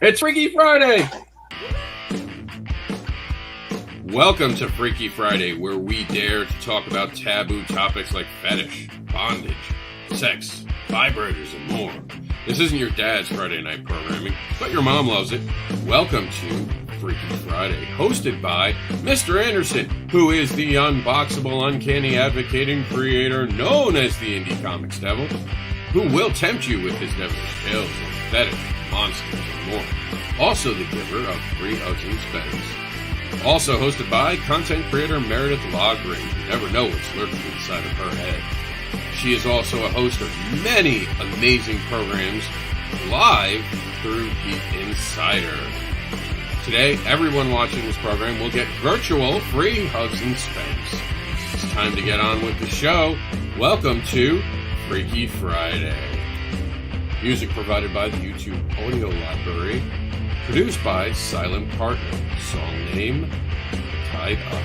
It's Freaky Friday! Welcome to Freaky Friday, where we dare to talk about taboo topics like fetish, bondage, sex, vibrators, and more. This isn't your dad's Friday night programming, but your mom loves it. Welcome to Freaky Friday, hosted by Mr. Anderson, who is the unboxable, uncanny advocating creator known as the Indie Comics Devil, who will tempt you with his devilish tales of fetish, monsters, and more. Also the giver of free hugs and spends. Also hosted by content creator Meredith Logren. You never know what's lurking inside of her head. She is also a host of many amazing programs live through Geek Insider. Today, everyone watching this program will get virtual free hugs and spends. It's time to get on with the show. Welcome to Freaky Friday. Music provided by the YouTube Audio Library. Produced by Silent Partner. Song name, Tied Up.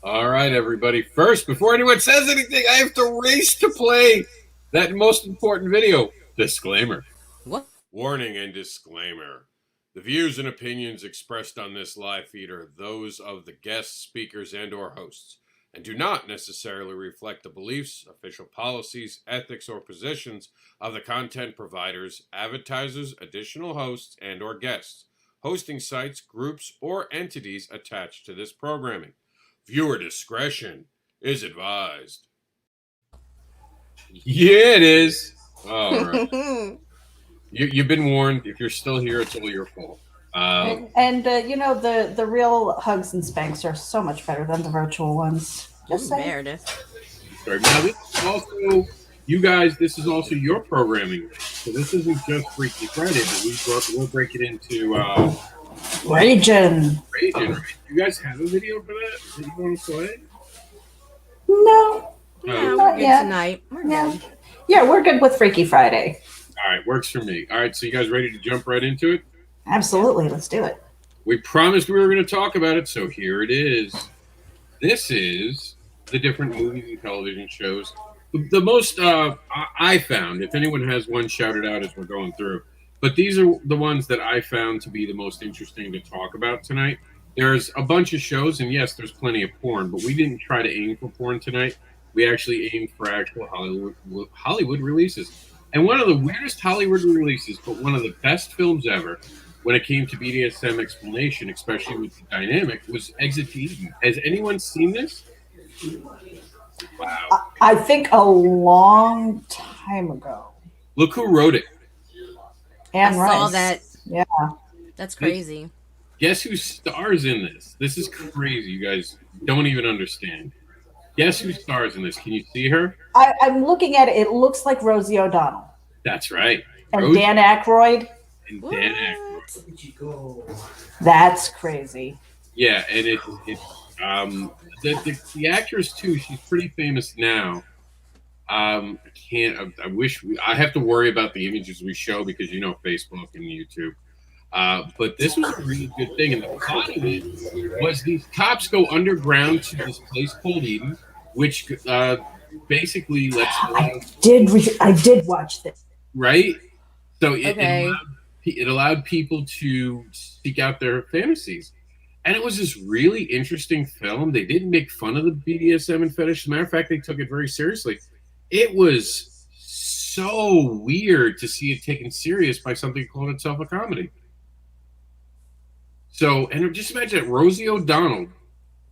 All right, everybody. First, before anyone says anything, I have to race to play that most important video. Disclaimer. What? Warning and disclaimer. The views and opinions expressed on this live feed are those of the guests, speakers, and or hosts, and do not necessarily reflect the beliefs, official policies, ethics, or positions of the content providers, advertisers, additional hosts, and or guests, hosting sites, groups, or entities attached to this programming. Viewer discretion is advised. Yeah, it is. All right. You've been warned. If you're still here, it's all your fault. The real hugs and spanks are so much better than the virtual ones. Just saying. Meredith. Sorry. Now, this is also, you guys, this is also your programming. So this isn't just Freaky Friday, but we'll break it into Ragin'. Ragin', right? You guys have a video for that you want to play? No. Yeah, Not we're good yet. tonight. We're Yeah. good. Yeah, we're good with Freaky Friday. All right, works for me. All right, so you guys ready to jump right into it? Absolutely. Let's do it. We promised we were going to talk about it, so here it is. This is the different movies and television shows. The most I found, if anyone has one, shout it out as we're going through. But these are the ones that I found to be the most interesting to talk about tonight. There's a bunch of shows, and yes, there's plenty of porn, but we didn't try to aim for porn tonight. We actually aimed for actual Hollywood releases. And one of the weirdest Hollywood releases, but one of the best films ever, when it came to BDSM explanation, especially with the dynamic, was Exit to Eden. Has anyone seen this? Wow. I think a long time ago. Look who wrote it. Anne I Rice. saw that. Yeah. That's crazy. Guess who stars in this? This is crazy. You guys don't even understand. Guess who stars in this? Can you see her? I'm looking at it. It looks like Rosie O'Donnell. That's right. And Rosie Dan Aykroyd. and Dan Aykroyd. That's crazy. Yeah, and the actress too. She's pretty famous now. I wish I have to worry about the images we show because Facebook and YouTube. But this was a really good thing, and the plot of it was these cops go underground to this place called Eden, which basically lets. I did watch this. Right. So Okay. it allowed people to seek out their fantasies. And it was this really interesting film. They didn't make fun of the BDSM and fetish. As a matter of fact, they took it very seriously. It was so weird to see it taken serious by something that called itself a comedy. So, and just imagine that Rosie O'Donnell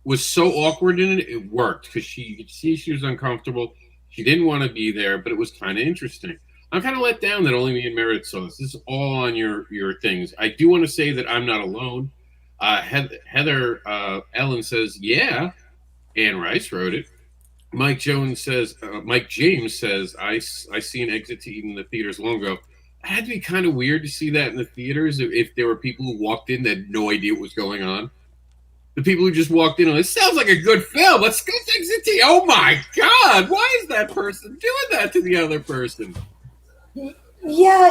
was so awkward in it, it worked because you could see she was uncomfortable. She didn't want to be there, but it was kind of interesting. I'm kind of let down that only me and Meredith saw this. This is all on your things. I do want to say that I'm not alone. Heather Ellen says, yeah, Anne Rice wrote it. Mike James says, I seen Exit to Eden in the theaters long ago. It had to be kind of weird to see that in the theaters if there were people who walked in that had no idea what was going on. The people who just walked in, this sounds like a good film. Let's go to Exit to Eden. Oh my God, why is that person doing that to the other person? Yeah,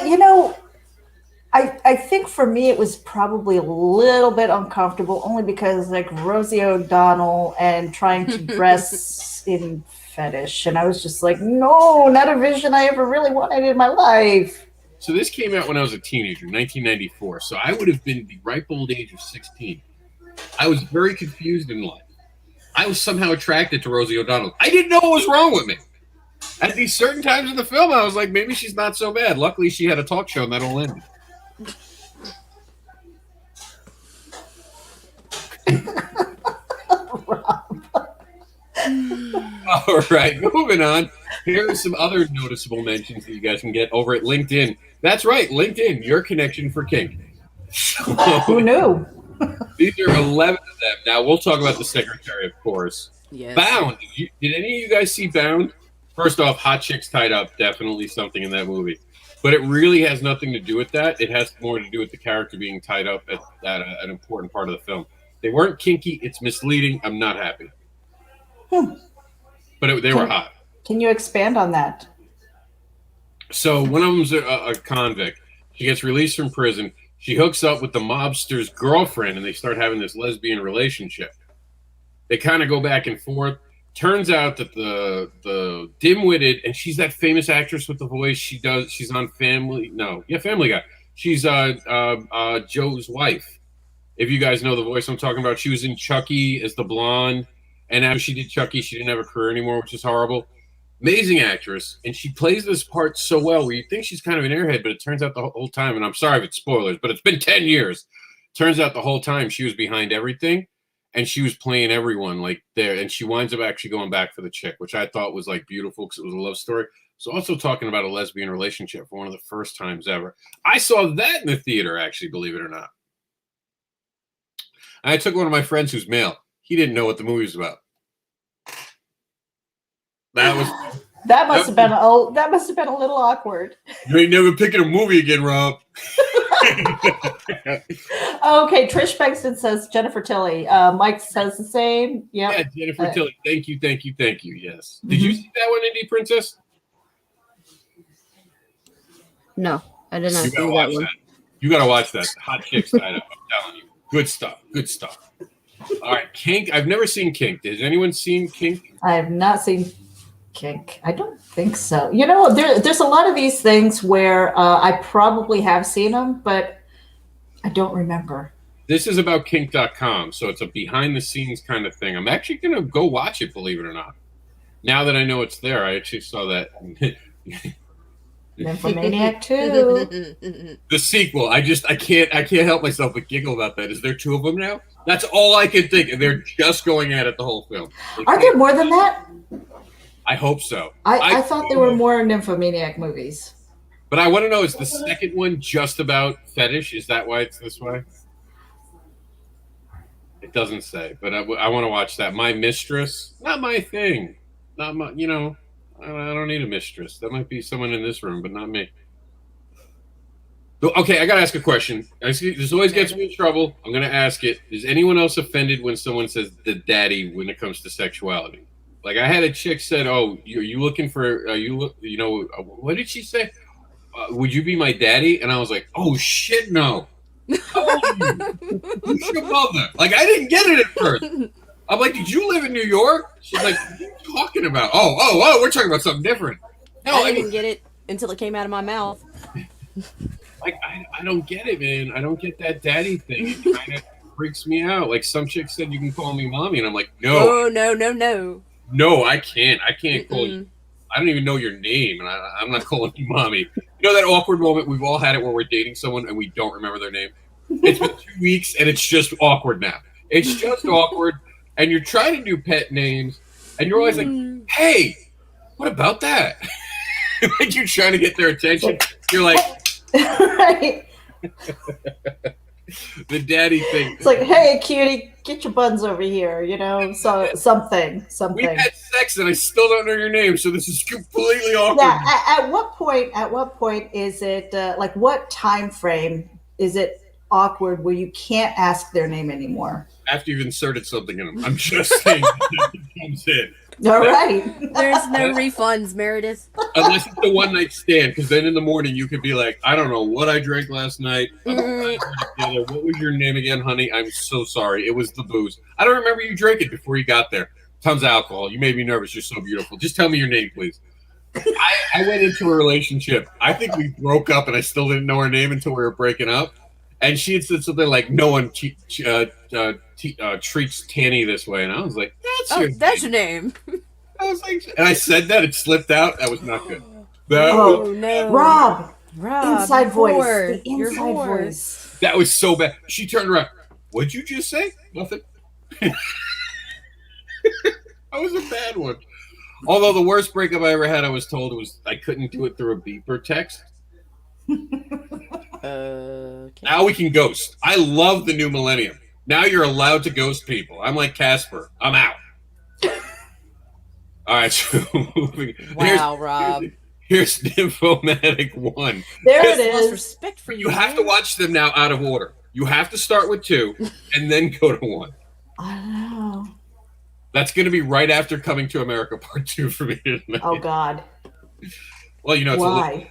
I think for me it was probably a little bit uncomfortable, only because like Rosie O'Donnell and trying to dress in fetish, and I was just like, no, not a vision I ever really wanted in my life. So this came out when I was a teenager, 1994. So I would have been the ripe old age of 16. I was very confused in life. I was somehow attracted to Rosie O'Donnell. I didn't know what was wrong with me. At these certain times in the film, I was like, maybe she's not so bad. Luckily, she had a talk show and that all ended. All right, moving on. Here are some other noticeable mentions that you guys can get over at LinkedIn. That's right, LinkedIn, your connection for kink. So, Who knew? These are 11 of them. Now, we'll talk about the secretary, of course. Yes. Bound. Did any of you guys see Bound? First off, hot chicks tied up, definitely something in that movie. But it really has nothing to do with that. It has more to do with the character being tied up at an important part of the film. They weren't kinky. It's misleading. I'm not happy. But they were hot. Can you expand on that? So one of them's a convict. She gets released from prison. She hooks up with the mobster's girlfriend, and they start having this lesbian relationship. They kind of go back and forth. Turns out that the dim-witted, and she's that famous actress with the voice. She's on Family Guy. She's Joe's wife. If you guys know the voice I'm talking about, she was in Chucky as the blonde, and after she did Chucky, she didn't have a career anymore, which is horrible. Amazing actress, and she plays this part so well where you think she's kind of an airhead, but it turns out the whole time, and I'm sorry if it's spoilers, but it's been 10 years. Turns out the whole time she was behind everything, and she was playing everyone like there, and she winds up actually going back for the chick, which I thought was like beautiful because it was a love story. So also talking about a lesbian relationship for one of the first times ever. I saw that in the theater, actually, believe it or not. I took one of my friends who's male. He didn't know what the movie was about. That must have been a little awkward. You ain't never picking a movie again, Rob. Okay, Trish Bengston says Jennifer Tilly. Mike says the same. Yep. Yeah, Jennifer Tilly. Thank you. Yes. Did you see that one, Indie Princess? No, I did not see that one. You gotta watch that. Hot chicks tied up. I'm telling you. Good stuff. All right, Kink. I've never seen Kink. Has anyone seen Kink? I have not seen Kink. I don't think so. You know, there's a lot of these things where I probably have seen them, but I don't remember. This is about kink.com, so it's a behind-the-scenes kind of thing. I'm actually going to go watch it, believe it or not. Now that I know it's there, I actually saw that. Nymphomaniac 2. The sequel. I can't help myself but giggle about that. Is there 2 of them now? That's all I can think, and they're just going at it the whole film. Are there more than that? I hope so. I thought there were more Nymphomaniac movies. But I want to know, is the second one just about fetish? Is that why it's this way? It doesn't say, but I want to watch that. My Mistress, not my thing. Not my, I don't need a mistress. That might be someone in this room, but not me. Okay, I got to ask a question. This always gets me in trouble. I'm going to ask it. Is anyone else offended when someone says the daddy when it comes to sexuality? Like I had a chick said, "Oh, you looking for? What did she say? Would you be my daddy?" And I was like, "Oh shit, no! How old are you? Who's your mother?" Like I didn't get it at first. I'm like, "Did you live in New York?" She's like, "What are you talking about?" Oh, we're talking about something different. No, I didn't get it until it came out of my mouth. Like I don't get it, man. I don't get that daddy thing. It kind of freaks me out. Like some chick said, "You can call me mommy," and I'm like, "No, no. No, I can't. I can't call you. I don't even know your name, and I'm not calling you mommy." You know that awkward moment? We've all had it where we're dating someone and we don't remember their name. It's been 2 weeks, and it's just awkward now. It's just awkward, and you're trying to do pet names, and you're always like, "Hey, what about that?" Like you're trying to get their attention. You're like, right. The daddy thing. It's like, "Hey, cutie, get your buns over here." So something. We've had sex, and I still don't know your name, so this is completely awkward. Yeah. At what point is it like? What time frame is it awkward where you can't ask their name anymore? After you've inserted something in them, I'm just saying it comes in. All right. There's no refunds, Meredith. Unless it's a one-night stand, because then in the morning you could be like, "I don't know what I drank last night. What was your name again, honey? I'm so sorry. It was the booze. I don't remember you drinking before you got there. Tons of alcohol. You made me nervous. You're so beautiful. Just tell me your name, please." I went into a relationship. I think we broke up, and I still didn't know her name until we were breaking up. And she had said something like, "No one treats Tanny this way," and I was like, That's your name. I was like, and I said that it slipped out. That was not good. Oh, no, Rob, Rob, inside voice, whore. the inside voice. That was so bad. She turned around. What'd you just say? Nothing. That was a bad one. Although the worst breakup I ever had, I was told, was I couldn't do it through a beeper text. Okay. Now we can ghost. I love the new millennium. Now you're allowed to ghost people. I'm like Casper. I'm out. All right, so moving. Wow, Rob. Here's Nymphomatic 1. There it Most is. respect for you. You have to watch them now out of order. You have to start with 2 and then go to 1. I know. That's going to be right after Coming to America Part 2 for me tonight. Oh God. Well, you know, it's Why?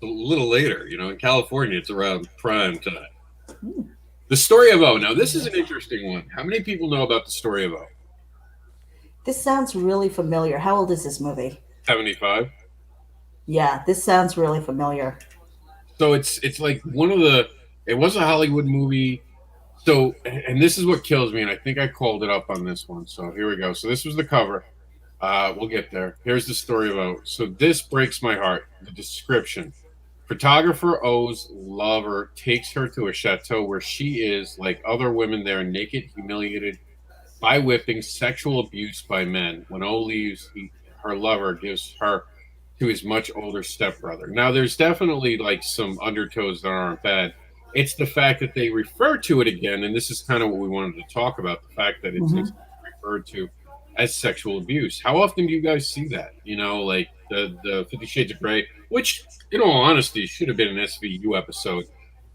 a little later. You know, in California, it's around prime time. The Story of O. Now, this is an interesting one. How many people know about The Story of O? This sounds really familiar. How old is this movie? 75. Yeah, this sounds really familiar. So it's like one of the. It was a Hollywood movie. So, and this is what kills me, and I think I called it up on this one. So here we go. So this was the cover. We'll get there. Here's the story of O. So this breaks my heart. The description. Photographer O's lover takes her to a chateau where she is, like other women there, naked, humiliated by whipping, sexual abuse by men. When O leaves, her lover gives her to his much older stepbrother. Now, there's definitely like some undertones that aren't bad. It's the fact that they refer to it again, and this is kind of what we wanted to talk about, the fact that it's referred to as sexual abuse. How often do you guys see that? You know, like the 50 Shades of Grey, which, in all honesty, should have been an SVU episode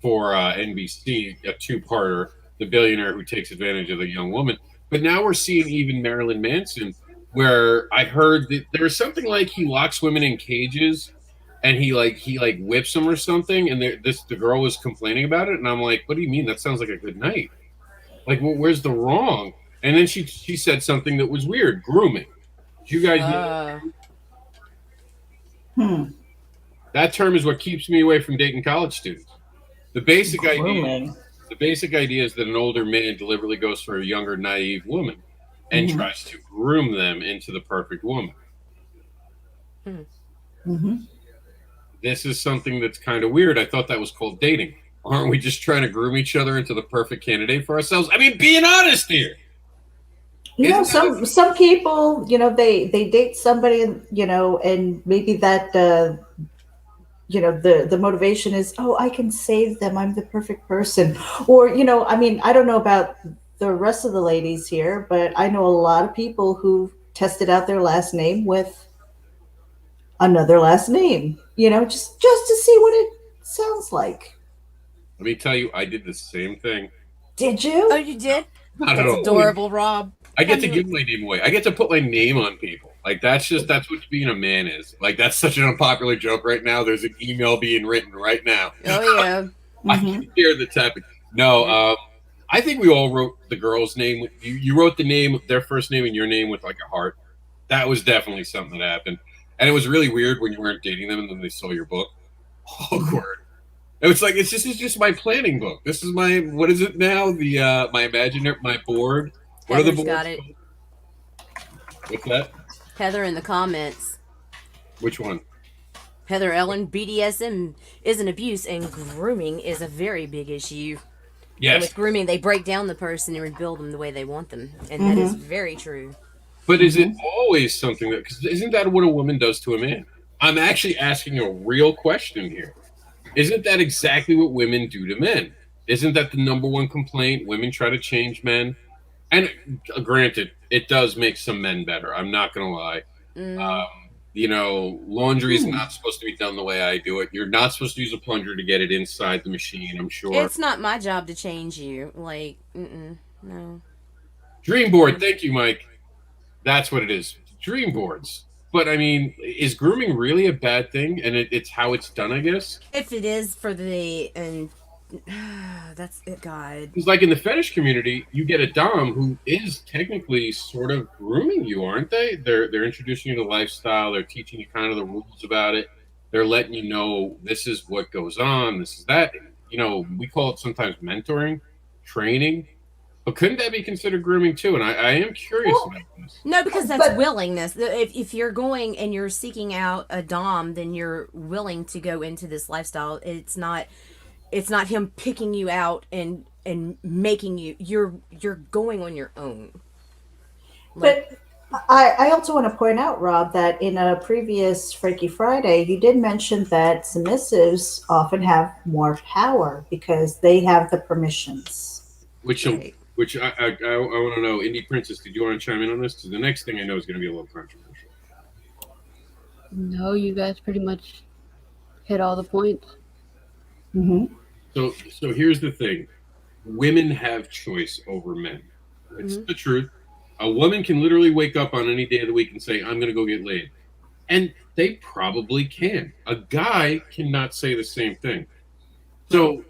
for NBC, a two-parter, the billionaire who takes advantage of the young woman. But now we're seeing even Marilyn Manson, where I heard that there was something like he locks women in cages and he whips them or something, and the girl was complaining about it, and I'm like, what do you mean? That sounds like a good night. Like, well, where's the wrong? And then she said something that was weird, grooming. Do you guys know? That term is what keeps me away from dating college students. The basic idea is that an older man deliberately goes for a younger, naive woman and tries to groom them into the perfect woman. This is something that's kind of weird. I thought that was called dating. Aren't we just trying to groom each other into the perfect candidate for ourselves? I mean, being honest here. You know, some people, you know, they date somebody, and you know, and maybe that you know, the motivation is, oh, I can save them, I'm the perfect person. Or, you know, I mean, I don't know about the rest of the ladies here, but I know a lot of people who tested out their last name with another last name, you know, just to see what it sounds like. Let me tell you, I did the same thing. Did you? Oh, you did? Not at all. Adorable, Rob. I get to give my name away. I get to put my name on people. Like, that's what being a man is. Like, that's such an unpopular joke right now. There's an email being written right now. Oh, yeah. I can hear the tapping. No, I think we all wrote the girl's name. You wrote the name, their first name, and your name with like a heart. That was definitely something that happened. And it was really weird when you weren't dating them and then they saw your book. Awkward. It was like, it's just my planning book. This is my, what is it now? The my imaginary, my board. What are the boards? Got it. What's that? Heather in the comments. Which one? Heather Ellen, BDSM is an abuse and grooming is a very big issue. Yes. And with grooming, they break down the person and rebuild them the way they want them. And that is very true. But is it always something that, because isn't that what a woman does to a man? I'm actually asking a real question here. Isn't that exactly what women do to men? Isn't that the number one complaint? Women try to change men. And granted, it does make some men better. I'm not going to lie. You know, laundry is not supposed to be done the way I do it. You're not supposed to use a plunger to get it inside the machine, I'm sure. It's not my job to change you. Like, no. Dream board. Thank you, Mike. That's what it is. Dream boards. But, I mean, is grooming really a bad thing? And it's how it's done, I guess? If it is for the That's it, God. It's like in the fetish community, you get a dom who is technically sort of grooming you, aren't they? They're introducing you to the lifestyle. They're teaching you kind of the rules about it. They're letting you know this is what goes on. This is that. We call it sometimes mentoring, training. But couldn't that be considered grooming too? And I am curious Well, about this. No, because that's but willingness. If you're going and you're seeking out a dom, then you're willing to go into this lifestyle. It's not him picking you out and making you. You're going on your own. Like, but I also want to point out, Rob, that in a previous Freaky Friday, you did mention that submissives often have more power because they have the permissions. Which right. which I want to know, Indie Princess, did you want to chime in on this? Because the next thing I know is going to be a little controversial. No, you guys pretty much hit all the points. Hmm. So here's the thing: women have choice over men. It's Mm-hmm. the truth. A woman can literally wake up on any day of the week and say, "I'm going to go get laid," and they probably can. A guy cannot say the same thing. Right. So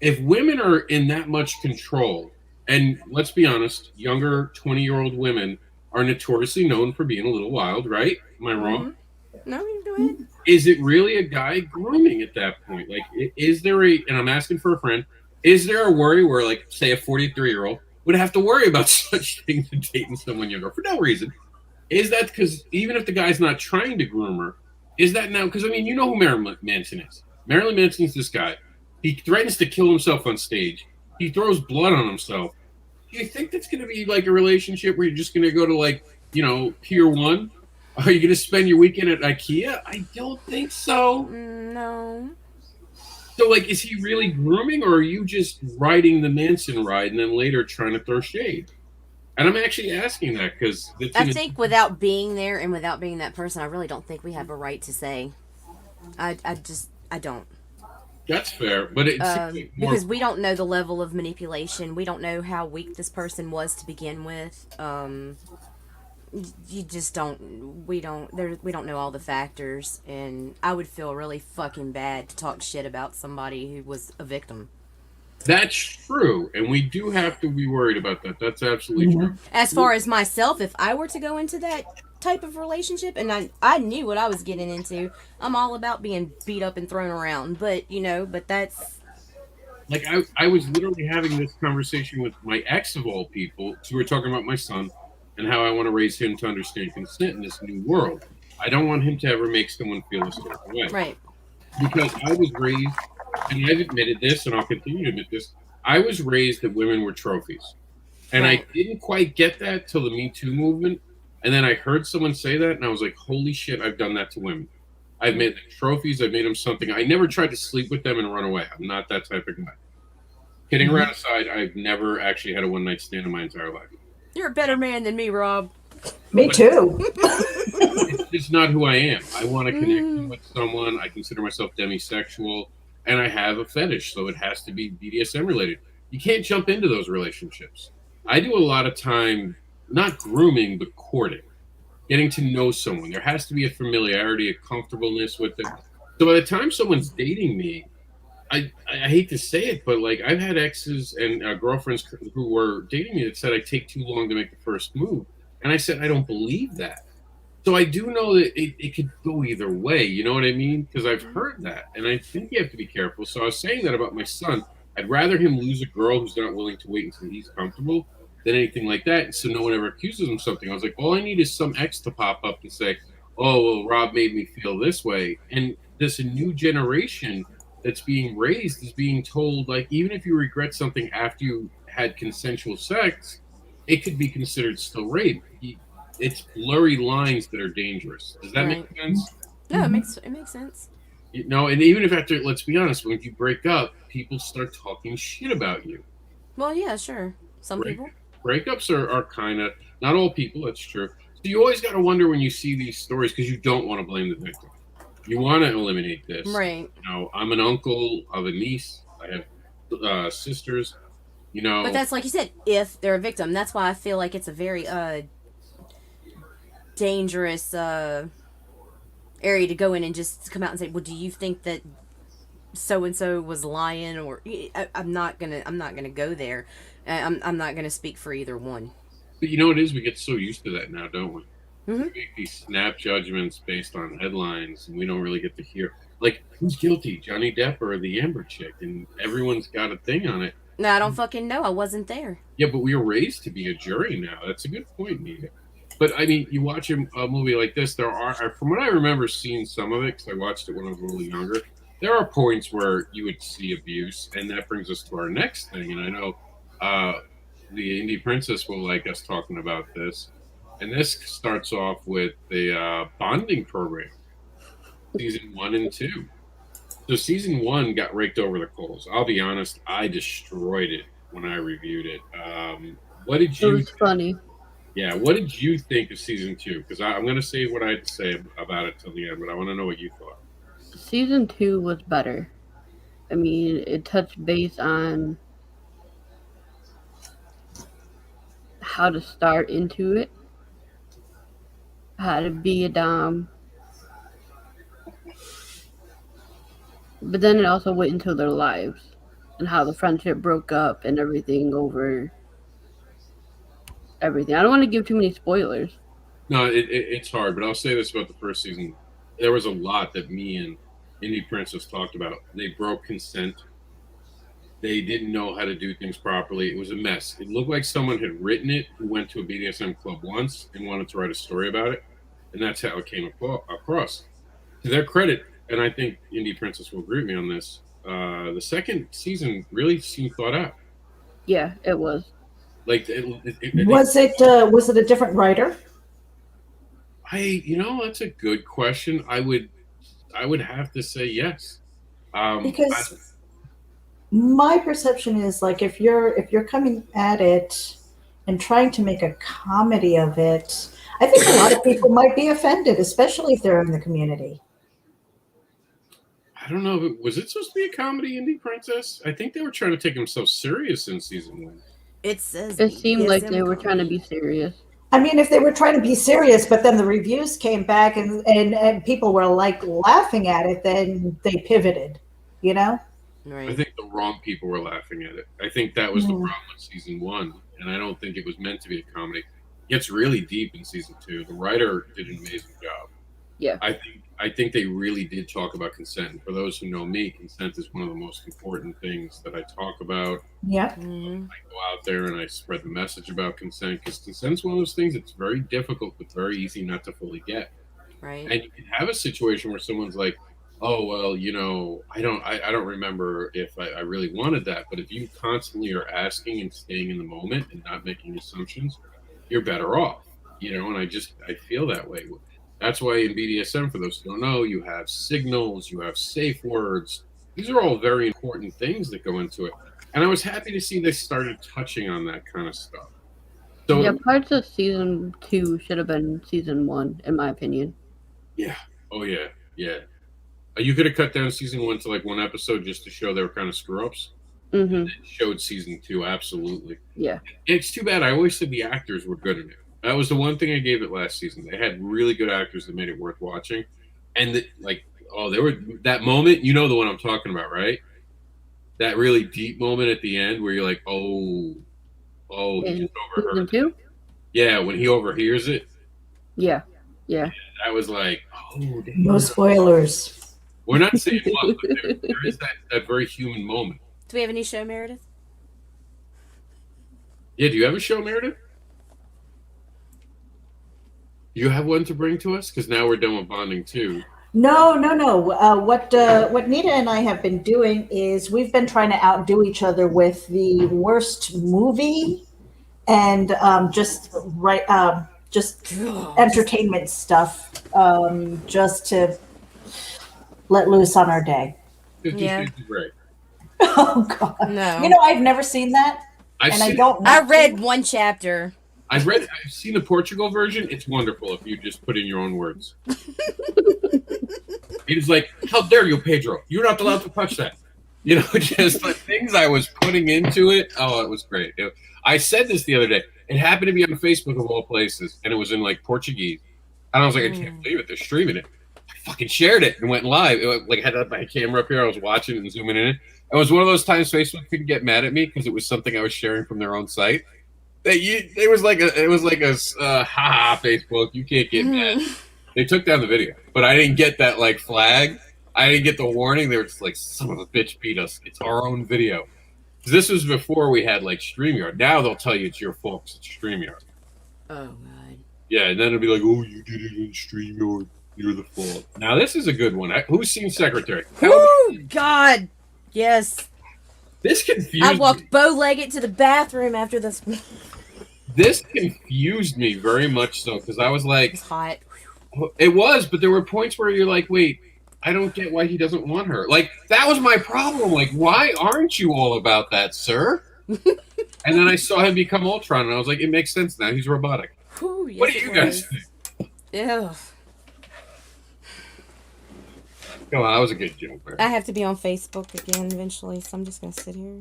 if women are in that much control, and let's be honest, younger 20-year-old women are notoriously known for being a little wild, right? Am I wrong? Mm-hmm. No, you go ahead. Is it really a guy grooming at that point? Like, is there and I'm asking for a friend, is there a worry where, like, say, a 43-year-old would have to worry about such things and dating someone younger for no reason? Is that because even if the guy's not trying to groom her, is that now? Because, I mean, you know who Marilyn Manson is. Marilyn Manson's this guy. He threatens to kill himself on stage. He throws blood on himself. Do you think that's going to be like a relationship where you're just going to go to, like, Pier 1? Are you going to spend your weekend at IKEA? I don't think so. No. So, like, is he really grooming, or are you just riding the Manson ride and then later trying to throw shade? And I'm actually asking that because it's I in a, think without being there and without being that person, I really don't think we have a right to say. I don't. that's fair, but it seems like more. Because we don't know the level of manipulation. We don't know how weak this person was to begin with. You just don't. We don't know all the factors, and I would feel really fucking bad to talk shit about somebody who was a victim. That's true, and we do have to be worried about that. That's absolutely Hmm. true. As far as myself, if I were to go into that type of relationship and I knew what I was getting into, I'm all about being beat up and thrown around. But that's Like I was literally having this conversation with my ex of all people. So we were talking about my son and how I want to raise him to understand consent in this new world. I don't want him to ever make someone feel a certain way right. because I was raised, and I've admitted this, and I'll continue to admit this. I was raised that women were trophies, and I Right. didn't quite get that till the Me Too movement. And then I heard someone say that, and I was like, "Holy shit! I've done that to women. I've made them trophies. I've made them something. I never tried to sleep with them and run away. I'm not that type of guy." Kidding around aside, I've never actually had a one night stand in my entire life. You're a better man than me, Rob. Me But too. it's just not who I am. I want a connection with someone. I consider myself demisexual, and I have a fetish, so it has to be BDSM related. You can't jump into those relationships. I do a lot of time, not grooming, but courting, getting to know someone. There has to be a familiarity, a comfortableness with it. So by the time someone's dating me, I hate to say it, but like I've had exes and girlfriends who were dating me that said I take too long to make the first move, and I said I don't believe that. So I do know that it could go either way. You know what I mean? Because I've heard that, and I think you have to be careful. So I was saying that about my son. I'd rather him lose a girl who's not willing to wait until he's comfortable than anything like that. And so no one ever accuses him of something. I was like, all I need is some ex to pop up and say, "Oh, well, Rob made me feel this way," and this new generation that's being raised is being told, like, even if you regret something after you had consensual sex, it could be considered still rape. It's blurry lines that are dangerous. Does that make Right. sense? No, Hmm. it makes sense. And even if after, let's be honest, when you break up, people start talking shit about you. Well, yeah, sure. Some Break, people. breakups are kind of, not all people, that's true. So you always got to wonder when you see these stories because you don't want to blame the victim. You want to eliminate this. Right. I'm an uncle of a niece. I have sisters. But that's like you said, if they're a victim. That's why I feel like it's a very dangerous area to go in and just come out and say, well, do you think that so and so was lying, or I'm not gonna go there. I'm not gonna speak for either one. But you know what it is? We get so used to that now, don't we? Hmm. We make these snap judgments based on headlines, and we don't really get to hear, like, who's guilty, Johnny Depp or the Amber chick? And everyone's got a thing on it. No, I don't fucking know. I wasn't there. Yeah, but we were raised to be a jury now. That's a good point, Nita. But I mean, you watch a movie like this, there are, from what I remember seeing some of it, because I watched it when I was a little younger, there are points where you would see abuse. And that brings us to our next thing. And I know uh, the Indie Princess will like us talking about this. And this starts off with the bonding program, season 1 and 2. So season 1 got raked over the coals. I'll be honest, I destroyed it when I reviewed it. What did It you? was funny. Yeah, what did you think of season 2? Because I'm going to say what I had to say about it till the end, but I want to know what you thought. Season 2 was better. I mean, it touched base on how to start into it, how to be a dom, but then it also went into their lives and how the friendship broke up and everything over everything. I don't want to give too many spoilers. No, it's hard, but I'll say this about the first season. There was a lot that me and Indie Princess talked about. They broke consent. They didn't know how to do things properly. It was a mess. It looked like someone had written it who went to a BDSM club once and wanted to write a story about it. And that's how it came across. To their credit, and I think Indie Princess will agree with me on this, the second season really seemed thought out. Yeah, it was. Like, Was it a different writer? that's a good question. I would have to say yes. Because my perception is like if you're coming at it and trying to make a comedy of it, I think a lot of people might be offended, especially if they're in the community. I don't know. Was it supposed to be a comedy, Indie Princess? I think they were trying to take themselves serious in season 1. It says It seemed like BDSM they were trying to comedy. be serious. I mean, if they were trying to be serious, but then the reviews came back and people were like laughing at it, then they pivoted, you know? I Right. think the wrong people were laughing at it. I think that was the problem with season 1, and I don't think it was meant to be a comedy. It gets really deep in season 2. The writer did an amazing job. Yeah. I think they really did talk about consent. And for those who know me, consent is one of the most important things that I talk about. Yep. Hmm. I go out there and I spread the message about consent, because consent's one of those things that's very difficult but very easy not to fully get. Right. And you can have a situation where someone's like, "Oh well, I don't remember if I really wanted that." But if you constantly are asking and staying in the moment and not making assumptions, you're better off. And I feel that way. That's why in BDSM, for those who don't know, you have signals, you have safe words. These are all very important things that go into it. And I was happy to see they started touching on that kind of stuff. So Yeah, parts of season 2 should have been season 1, in my opinion. yeah, oh yeah, yeah. You could have cut down season 1 to like one episode just to show they were kind of screw ups. Mm-hmm. It showed season 2, absolutely. Yeah. It's too bad. I always said the actors were good in it. That was the one thing I gave it last season. They had really good actors that made it worth watching. And they were that moment. You know the one I'm talking about, right? That really deep moment at the end where you're like, oh, he In just season overheard. 2? Yeah, when he overhears it, Yeah. Yeah. I was like, oh, damn. No spoilers. We're not saying what, but there is that very human moment. Do we have any show, Meredith? Yeah, do you have a show, Meredith? Do you have one to bring to us? Because now we're done with bonding too. No. What Nita and I have been doing is we've been trying to outdo each other with the worst movie and just entertainment stuff, just to let loose on our day. 50 Yeah. Shades of Grey. Oh God! No. I've never seen that, I've and I seen, don't. I want read to. one chapter. I've seen the Portugal version. It's wonderful if you just put in your own words. He was like, "How dare you, Pedro? You're not allowed to touch that." Just the things I was putting into it. Oh, it was great. I said this the other day. It happened to be on Facebook of all places, and it was in like Portuguese. And I was like, I can't believe it. They're streaming it. I fucking shared it and went live. Like I had my camera up here, I was watching and zooming in. It was one of those times Facebook couldn't get mad at me because it was something I was sharing from their own site. It was like a haha Facebook. You can't get mad. They took down the video, but I didn't get that like flag. I didn't get the warning. They were just like, "Son of a bitch, beat us." It's our own video. This was before we had like StreamYard. Now they'll tell you it's your fault because it's StreamYard. Oh god. Yeah, and then it'll be like, "Oh, you did it in StreamYard. You're the fault." Now this is a good one. Who's seen Secretary? Oh god. Yes. This confused. I walked bow-legged to the bathroom after this. This confused me very much so because I was like, It's hot. it was, but there were points where you're like, wait, I don't get why he doesn't want her. Like, that was my problem. Like, why aren't you all about that, sir? And then I saw him become Ultron, and I was like, it makes sense now. He's robotic. Whew, yes, What do you guys think? Ew. Come on, that was a good joke, man. I have to be on Facebook again eventually, so I'm just going to sit here.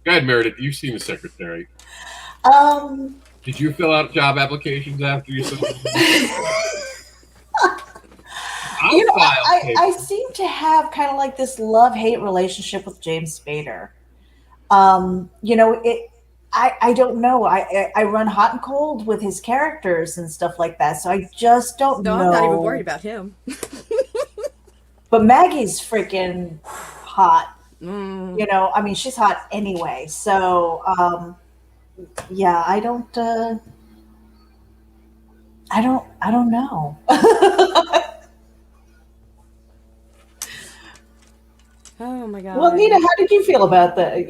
Go ahead, Meredith. You've seen the Secretary. Did you fill out job applications after you saw I seem to have kind of like this love-hate relationship with James Spader. I don't know. I run hot and cold with his characters and stuff like that, so I just don't know. I'm not even worried about him. But Maggie's freaking hot. I mean, she's hot anyway. So, yeah, I don't know. Oh my god. Well, Nita, how did you feel about the,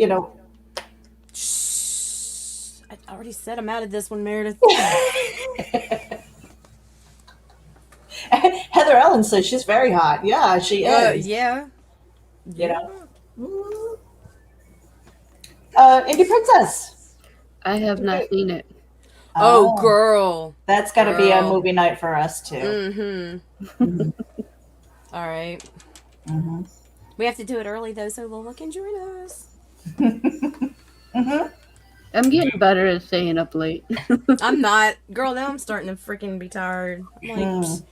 Shh. I already said I'm out of this one, Meredith. Heather Ellen says she's very hot. Yeah, she is. Yeah. Indie Princess. I have not seen it. Oh, girl. That's got to be a movie night for us, too. Mm-hmm. All right. Mm-hmm. We have to do it early, though, so Lola can join us. Mm-hmm. I'm getting better at staying up late. I'm not. Girl, now I'm starting to freaking be tired. I'm like,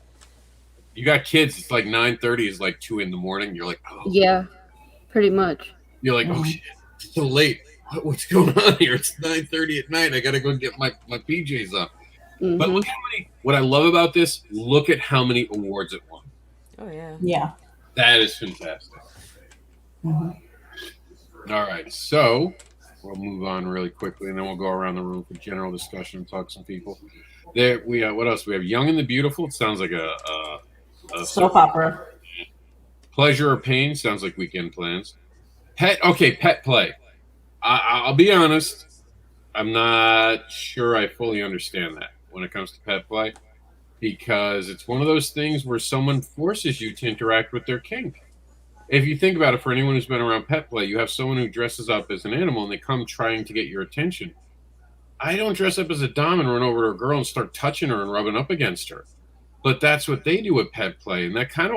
you got kids, it's like 9:30 is like 2 a.m. You're like, oh. Yeah, pretty much. You're like, oh shit, it's so late. What's going on here? It's 9:30 at night. I gotta go get my PJs up. Mm-hmm. But look what I love about this, look at how many awards it won. Oh yeah. Yeah. That is fantastic. Mm-hmm. All right, so we'll move on really quickly, and then we'll go around the room for general discussion and talk to some people. There we what else? We have Young and the Beautiful. It sounds like a soap opera. Pleasure or Pain sounds like Weekend Plans. Pet Play. I'll be honest. I'm not sure I fully understand that when it comes to pet play, because it's one of those things where someone forces you to interact with their kink. If you think about it, for anyone who's been around pet play, you have someone who dresses up as an animal and they come trying to get your attention. I don't dress up as a dom and run over to a girl and start touching her and rubbing up against her. But that's what they do with pet play. And that kind of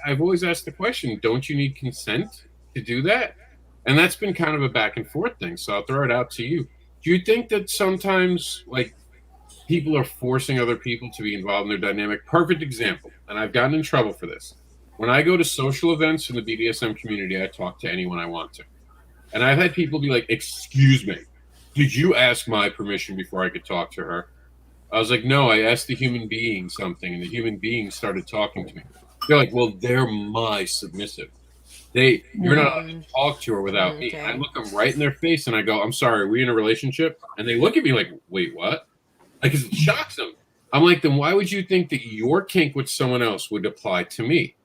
I've always asked the question, don't you need consent to do that? And that's been kind of a back and forth thing. So I'll throw it out to you. Do you think that sometimes like people are forcing other people to be involved in their dynamic? Perfect example. And I've gotten in trouble for this. When I go to social events in the BDSM community, I talk to anyone I want to. And I've had people be like, excuse me, did you ask my permission before I could talk to her? I was like, no, I asked the human being something, and the human being started talking to me. They're like, well, they're my submissive. You're not allowed to talk to her without me. I look them right in their face, and I go, I'm sorry, are we in a relationship? And they look at me like, wait, what? Like, 'cause it shocks them. I'm like, then why would you think that your kink with someone else would apply to me?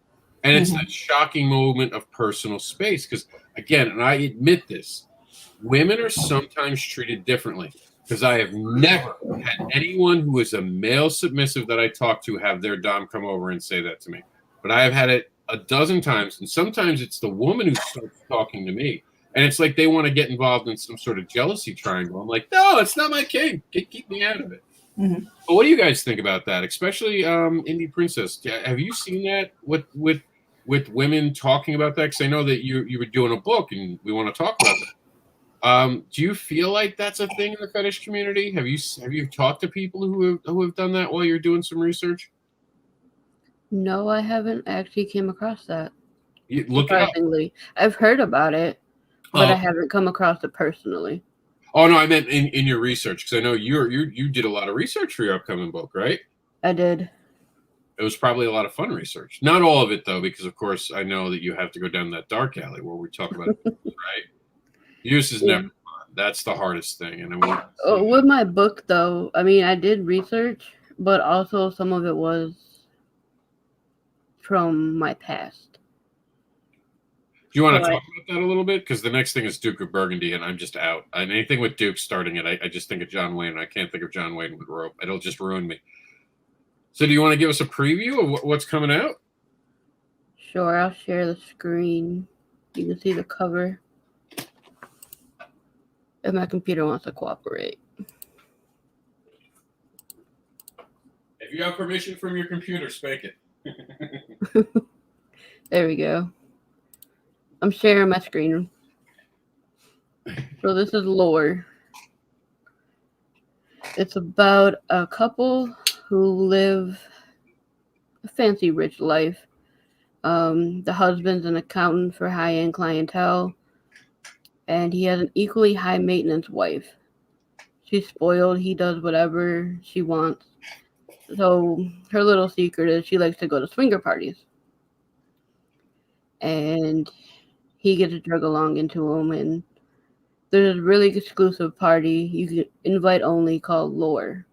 And it's that shocking moment of personal space. Because, again, and I admit this, women are sometimes treated differently. Because I have never had anyone who is a male submissive that I talk to have their dom come over and say that to me. But I have had it a dozen times, and sometimes it's the woman who starts talking to me. And it's like they want to get involved in some sort of jealousy triangle. I'm like, no, it's not my kink. Keep me out of it. Mm-hmm. But what do you guys think about that? Especially Indie Princess. Have you seen that with women talking about that? Because I know that you were doing a book, and we want to talk about that. Do you feel like that's a thing in the fetish community? Have you talked to people who have done that while you're doing some research? No, I haven't actually came across that. You look it up. Surprisingly, I've heard about it, but I haven't come across it personally. Oh no, I meant in your research, because I know you did a lot of research for your upcoming book, right? I did. It was probably a lot of fun research. Not all of it though, because of course I know that you have to go down that dark alley where we talk about abuse, right? Use is never fun. That's the hardest thing, and I want. With my book, though, I mean, I did research, but also some of it was from my past. Do you want to talk about that a little bit? Because the next thing is Duke of Burgundy, and I'm just out. And anything with Duke starting it, I just think of John Wayne. And I can't think of John Wayne with rope. It'll just ruin me. So do you want to give us a preview of what's coming out? Sure, I'll share the screen. You can see the cover. If my computer wants to cooperate. If you have permission from your computer, spank it. There we go. I'm sharing my screen. So this is lore. It's about a couple who live a fancy rich life. The husband's an accountant for high-end clientele, and he has an equally high-maintenance wife. She's spoiled. He does whatever she wants. So her little secret is she likes to go to swinger parties. And he gets drug along into them, and there's a really exclusive party you can invite only called Lore.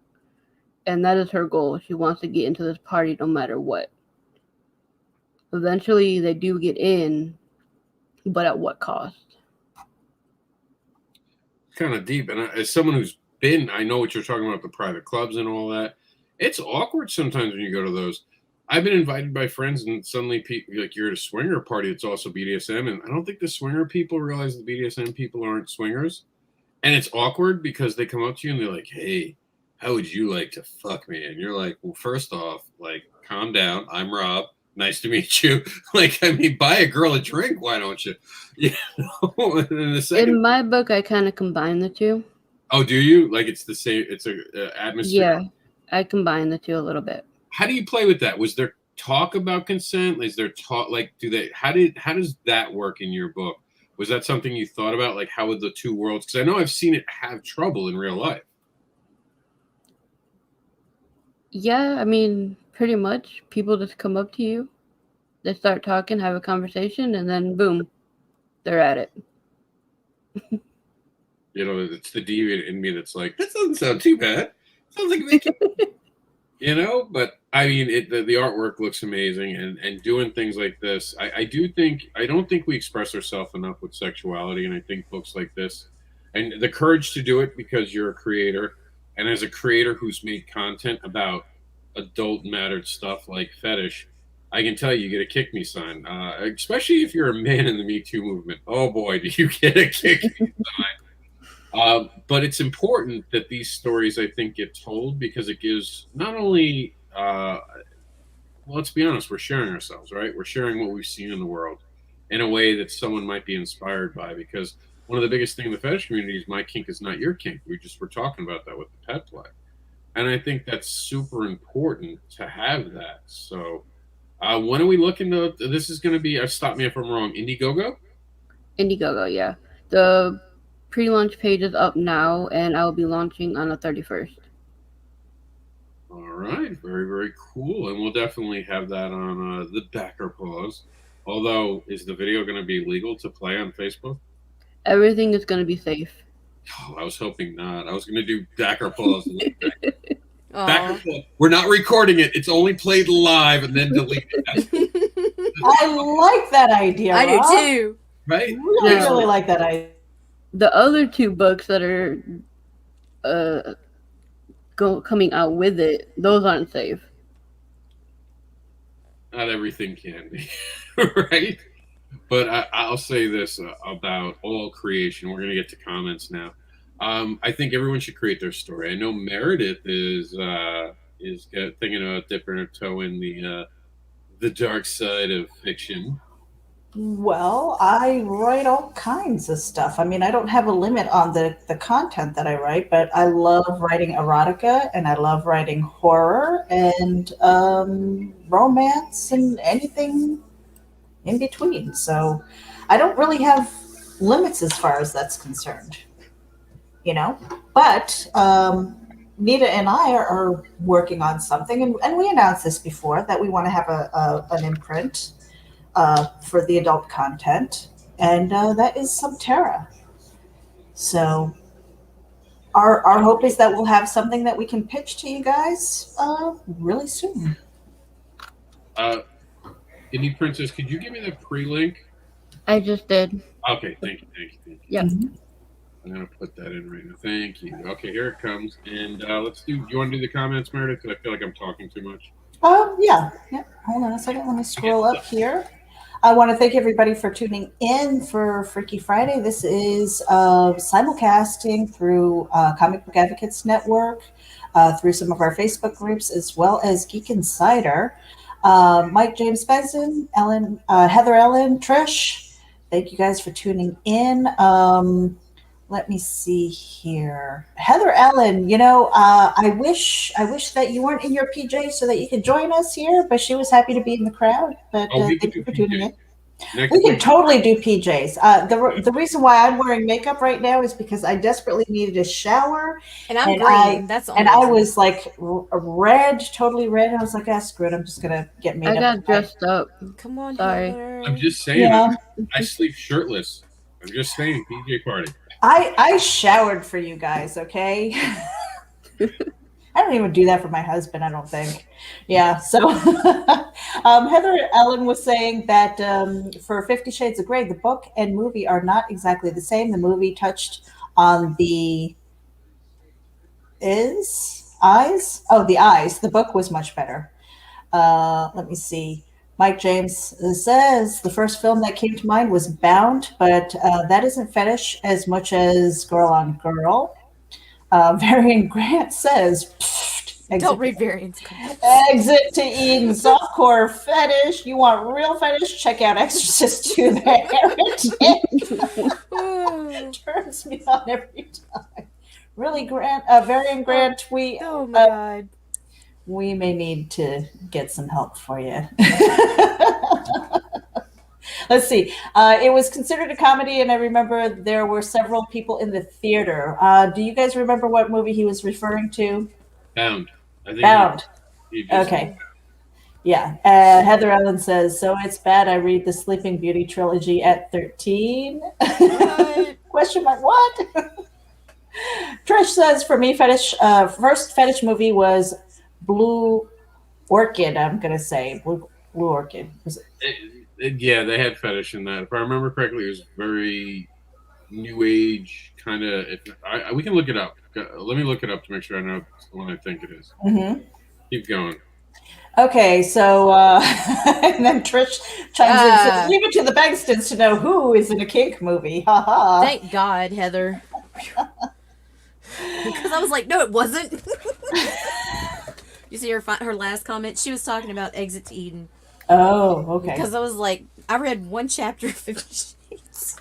And that is her goal. She wants to get into this party no matter what. Eventually, they do get in, but at what cost? Kind of deep. And as someone who's been, I know what you're talking about, the private clubs and all that. It's awkward sometimes when you go to those. I've been invited by friends, and suddenly people like you're at a swinger party. It's also BDSM, and I don't think the swinger people realize the BDSM people aren't swingers, and it's awkward because they come up to you and they're like, "Hey, how would you like to fuck me?" And you're like, "Well, first off, like, calm down. I'm Rob. Nice to meet you." Like, I mean, buy a girl a drink. Why don't you? You know. And then the second, In my book, I kind of combine the two. Oh, do you? Like, it's the same. It's a atmosphere. Yeah, I combine the two a little bit. How do you play with that? Was there talk about consent? Is there talk like how does that work in your book? Was that something you thought about? Like, how would the two worlds? Because I know I've seen it have trouble in real life. Yeah, I mean, pretty much. People just come up to you, they start talking, have a conversation, and then boom, they're at it. You know, it's the deviant in me that's like, that doesn't sound too bad. Sounds like a vacation. You know, but I mean, the artwork looks amazing, and doing things like this, I don't think we express ourselves enough with sexuality, and I think books like this, and the courage to do it because you're a creator, and as a creator who's made content about adult mattered stuff like fetish, I can tell you get a kick me sign, especially if you're a man in the Me Too movement. Oh boy, do you get a kick me sign. But it's important that these stories, I think, get told because it gives not only, well, let's be honest, we're sharing ourselves, right? We're sharing what we've seen in the world in a way that someone might be inspired by. Because one of the biggest things in the fetish community is my kink is not your kink. We're talking about that with the pet play. And I think that's super important to have that. So when are we looking to, this is going to be, stop me if I'm wrong, Indiegogo? Indiegogo, yeah. The pre-launch page is up now, and I'll be launching on the 31st. All right, very, very cool. And we'll definitely have that on the backer pause. Although, is the video going to be legal to play on Facebook? Everything is going to be safe. Oh, I was hoping not. I was going to do backer pause. Backer pause. We're not recording it. It's only played live and then deleted. I like that idea. I Rob. do too. Right? Really like that idea. The other two books that are coming out with it, those aren't safe. Not everything can be, right? But I'll say this about all creation. We're going to get to comments now. I think everyone should create their story. I know Meredith is thinking about dipping her toe in the dark side of fiction. Well, I write all kinds of stuff. I mean, I don't have a limit on the content that I write, but I love writing erotica and I love writing horror and romance and anything in between. So I don't really have limits as far as that's concerned, you know? But Nita and I are working on something, and we announced this before that we want to have an imprint for the adult content, and that is Subterra. So our hope is that we'll have something that we can pitch to you guys really soon. Indie Princess, could you give me the pre-link? I just did. Okay, thank you, thank you, thank you. Yep. Mhm. I'm gonna put that in right now. Thank you. Okay, here it comes. And let's do. Do you want to do the comments, Meredith? Because I feel like I'm talking too much. Yeah. Hold on a second. Let me scroll up here. I want to thank everybody for tuning in for Freaky Friday. This is simulcasting through Comic Book Advocates Network, through some of our Facebook groups, as well as Geek Insider. Mike, James Benson, Ellen, Heather Ellen, Trish, thank you guys for tuning in. Let me see here. Heather Ellen, I wish that you weren't in your PJ so that you could join us here, but she was happy to be in the crowd. But Oh, we can thank do you for tuning PJs. in. Next We can week. totally do PJs. The reason why I'm wearing makeup right now is because I desperately needed a shower, And I'm and green. That's the only I reason. was like red, totally red. And I was like, ah, screw it. I'm just gonna get made I up. got dressed up. Come on, Sorry. Heather. I'm just saying. Yeah. I sleep shirtless. I'm just saying. PJ party. I showered for you guys, okay? I don't even do that for my husband, I don't think. Yeah, so Heather Ellen was saying that for 50 Shades of Grey, the book and movie are not exactly the same. The movie touched on the the eyes. The book was much better. Let me see. Mike James says the first film that came to mind was Bound, but that isn't fetish as much as Girl on Girl. Varian Grant says, Don't read variants. comments. exit to Eden, softcore fetish. You want real fetish? Check out Exorcist 2 The Heretic. Turns me on every time. Really, Grant, Varian Grant, Oh my god. we may need to get some help for you. Let's see. It was considered a comedy, and I remember there were several people in the theater. Do you guys remember what movie he was referring to? Bound. I think Bound. he just, Okay. Yeah. Heather Ellen says, so it's bad I read the Sleeping Beauty trilogy at 13? What? Question mark, what? Trish says, for me, first fetish movie was Blue Orchid, I'm going to say. Blue Orchid. Was it? Yeah, they had fetish in that. If I remember correctly, it was very new age kind of. We can look it up. Let me look it up to make sure I know what I think it is. Mm-hmm. Keep going. Okay, so and then Trish chimes in and says, leave it to the Bangstons to know who is in a kink movie. Ha ha. Thank God, Heather. Because I was like, no, it wasn't. You see her last comment? She was talking about Exit to Eden. Oh, okay. Because I was like, I read one chapter of 50 Shades.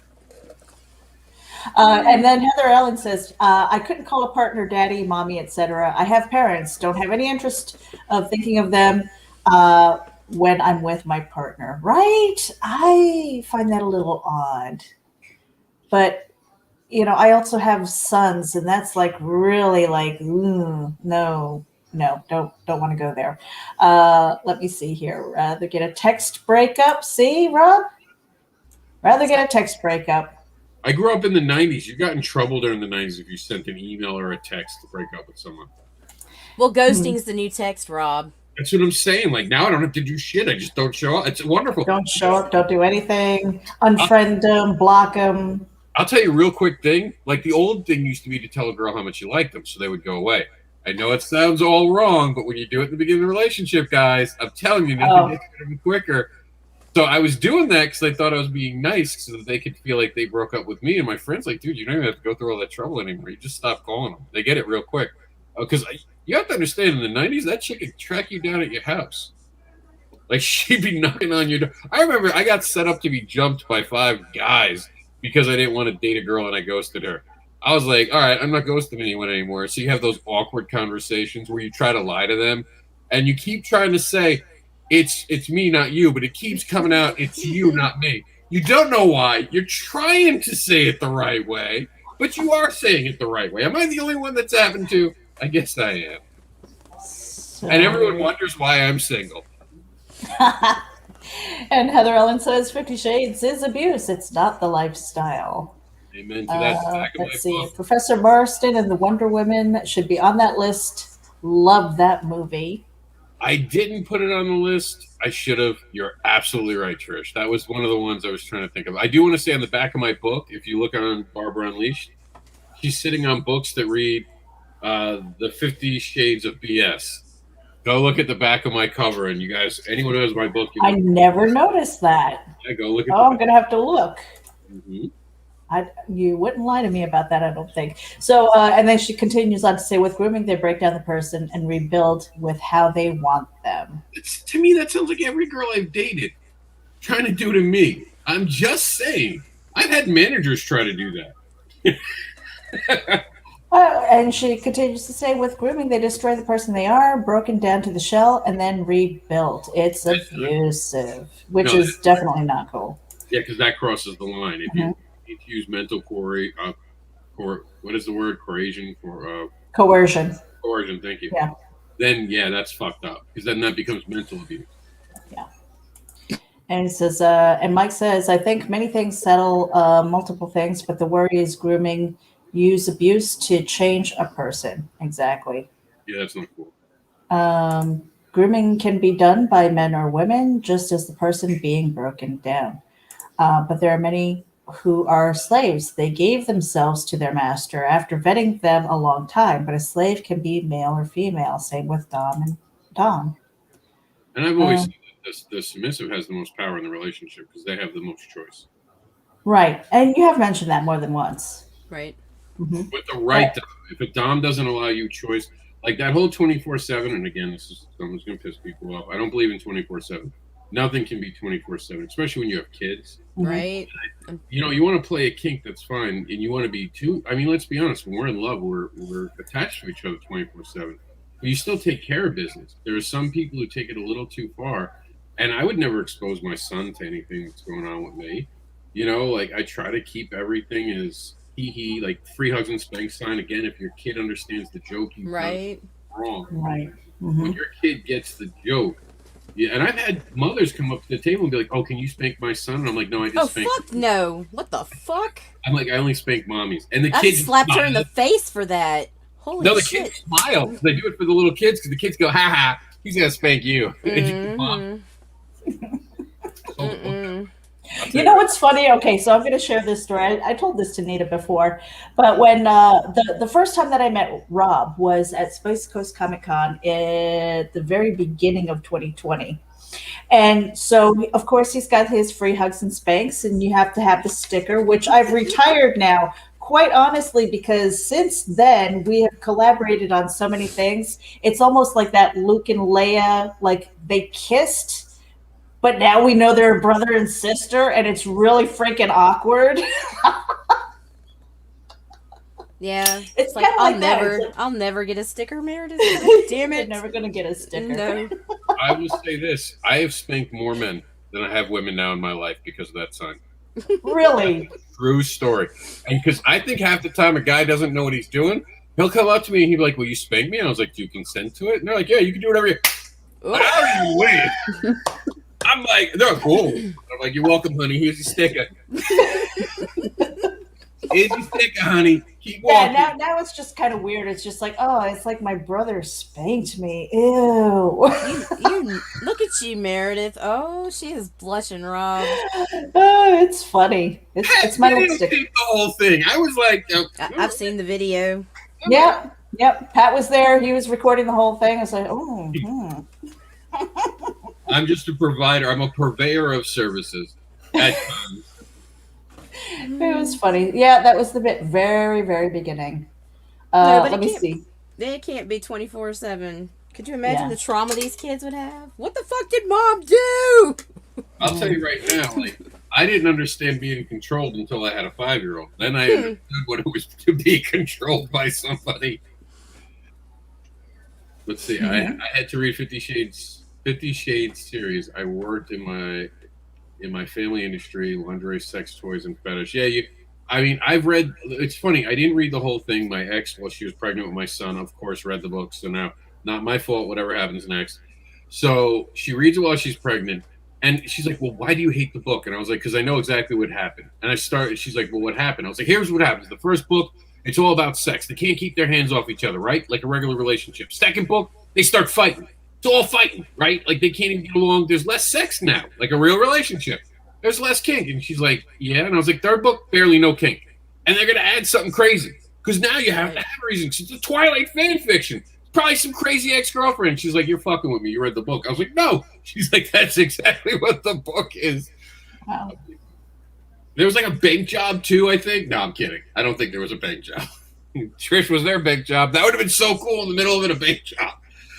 And then Heather Ellen says, I couldn't call a partner daddy, mommy, etc. I have parents, don't have any interest of thinking of them when I'm with my partner. Right? I find that a little odd. But, I also have sons, and that's like really like, no, don't want to go there. Let me see here. Rather get a text breakup. See, Rob? Rather get a text breakup. I grew up in the 90s. You got in trouble during the 90s if you sent an email or a text to break up with someone. Well, ghosting's the new text, Rob. That's what I'm saying. Like, now I don't have to do shit. I just don't show up. It's wonderful. Don't show up. Don't do anything. Unfriend them. Block them. I'll tell you a real quick thing. Like, the old thing used to be to tell a girl how much you liked them so they would go away. I know it sounds all wrong, but when you do it at the beginning of the relationship, guys, I'm telling you, nothing gets rid of them quicker. So I was doing that because I thought I was being nice so that they could feel like they broke up with me. And my friend's like, dude, you don't even have to go through all that trouble anymore. You just stop calling them. They get it real quick. Because you have to understand, in the 90s, that chick could track you down at your house. Like, she'd be knocking on your door. I remember I got set up to be jumped by 5 guys because I didn't want to date a girl and I ghosted her. I was like, all right, I'm not ghosting anyone anymore. So you have those awkward conversations where you try to lie to them and you keep trying to say, it's me, not you, but it keeps coming out, it's you, not me. You don't know why. You're trying to say it the right way, but you are saying it the right way. Am I the only one that's happened to? I guess I am. So... And everyone wonders why I'm single. And Heather Ellen says 50 Shades is abuse. It's not the lifestyle. Amen to that. Let's see. Professor Marston and the Wonder Women should be on that list. Love that movie. I didn't put it on the list. I should have. You're absolutely right, Trish. That was one of the ones I was trying to think of. I do want to say on the back of my book, if you look on Barbara Unleashed, she's sitting on books that read the 50 Shades of BS. Go look at the back of my cover, and you guys, anyone who has my book, I never noticed that. Yeah, go look at. I'm gonna have to look. Mm-hmm. You wouldn't lie to me about that, I don't think. So, and then she continues on to say, with grooming, they break down the person and rebuild with how they want them. To me, that sounds like every girl I've dated trying to do to me. I'm just saying. I've had managers try to do that. And she continues to say, with grooming, they destroy the person they are, broken down to the shell, and then rebuilt. It's abusive, which is definitely not cool. Yeah, because that crosses the line. If you need to use mental what is the word? Coercion? Coercion. Coercion, thank you. Yeah. Then, that's fucked up, because then that becomes mental abuse. Yeah. And it says, and Mike says, I think many things settle multiple things, but the worry is grooming use abuse to change a person. Exactly. Yeah, that's not cool. Grooming can be done by men or women, just as the person being broken down. But there are many who are slaves. They gave themselves to their master after vetting them a long time, but a slave can be male or female. Same with Dom and Dom. And I've always said that the submissive has the most power in the relationship because they have the most choice. Right. And you have mentioned that more than once. Right. Mm-hmm. With the right Dom. If a Dom doesn't allow you choice, like that whole 24/7, and again, someone's going to piss people off. I don't believe in 24/7. Nothing can be 24/7, especially when you have kids. Right. You want to play a kink, that's fine. And you want to be too, I mean, let's be honest, when we're in love, we're attached to each other 24/7. But you still take care of business. There are some people who take it a little too far. And I would never expose my son to anything that's going on with me. Like I try to keep everything as he, like free hugs and spank sign. Again, if your kid understands the joke, you wrong. Right. Mm-hmm. When your kid gets the joke, and I've had mothers come up to the table and be like, "Oh, can you spank my son?" And I'm like, "No, I just spank." Oh fuck no! What the fuck? I'm like, I only spank mommies, and the I kids slapped her in the face for that. Holy no, the shit! kids smile. They do it for the little kids because the kids go, "Ha ha, he's gonna spank you." You know what's funny? Okay, so I'm going to share this story. I told this to Nita before, but when the first time that I met Rob was at Spice Coast Comic Con at the very beginning of 2020. And so, of course, he's got his free hugs and spanks, and you have to have the sticker, which I've retired now, quite honestly, because since then we have collaborated on so many things. It's almost like that Luke and Leia, like they kissed, but now we know they're brother and sister, and it's really freaking awkward. Yeah, it's like like I'll never get a sticker, Meredith. Damn it! You're never gonna get a sticker. No. I will say this: I have spanked more men than I have women now in my life because of that sign. Really? True story. And because I think half the time a guy doesn't know what he's doing, he'll come up to me and he'll be like, "Will you spank me?" And I was like, "Do you consent to it?" And they're like, "Yeah, you can do whatever you." How are you win? I'm like, they're cool. I'm like, "You're welcome, honey. Here's your sticker." Here's your sticker, honey. Keep walking. Yeah, now it's just kind of weird. It's just like, oh, it's like my brother spanked me. Ew. You look at you, Meredith. Oh, she is blushing, Rob. Oh, it's funny. It's my lipstick. The whole thing. I was like, I've seen the video. Yep. Pat was there. He was recording the whole thing. I was like, oh. I'm just a provider. I'm a purveyor of services. At times. It was funny. Yeah, that was the very, very beginning. No, but let me see. It can't be 24/7. Could you imagine Yeah. the trauma these kids would have? What the fuck did mom do? I'll tell you right now, like I didn't understand being controlled until I had a 5-year-old. Then I understood what it was to be controlled by somebody. Let's see. I had to read 50 Shades series. I worked in my family industry, lingerie, sex toys, and fetish. Yeah, I mean, I've read. It's funny. I didn't read the whole thing. My ex, while she was pregnant with my son, of course, read the book. So now, not my fault. Whatever happens next. So she reads it while she's pregnant, and she's like, "Well, why do you hate the book?" And I was like, "Because I know exactly what happened." And I started. She's like, "Well, what happened?" I was like, "Here's what happens. The first book, it's all about sex. They can't keep their hands off each other, right? Like a regular relationship. Second book, they start fighting. It's all fighting, right? Like they can't even get along. There's less sex now, like a real relationship. There's less kink." And she's like, "Yeah." And I was like, "Third book, barely no kink. And they're going to add something crazy. Because now you have to have reasons. It's a Twilight fan fiction. Probably some crazy ex-girlfriend." She's like, "You're fucking with me. You read the book." I was like, "No." She's like, "That's exactly what the book is." Wow. There was like a bank job too, I think. No, I'm kidding. I don't think there was a bank job. Trish was their bank job. That would have been so cool in the middle of it, a bank job.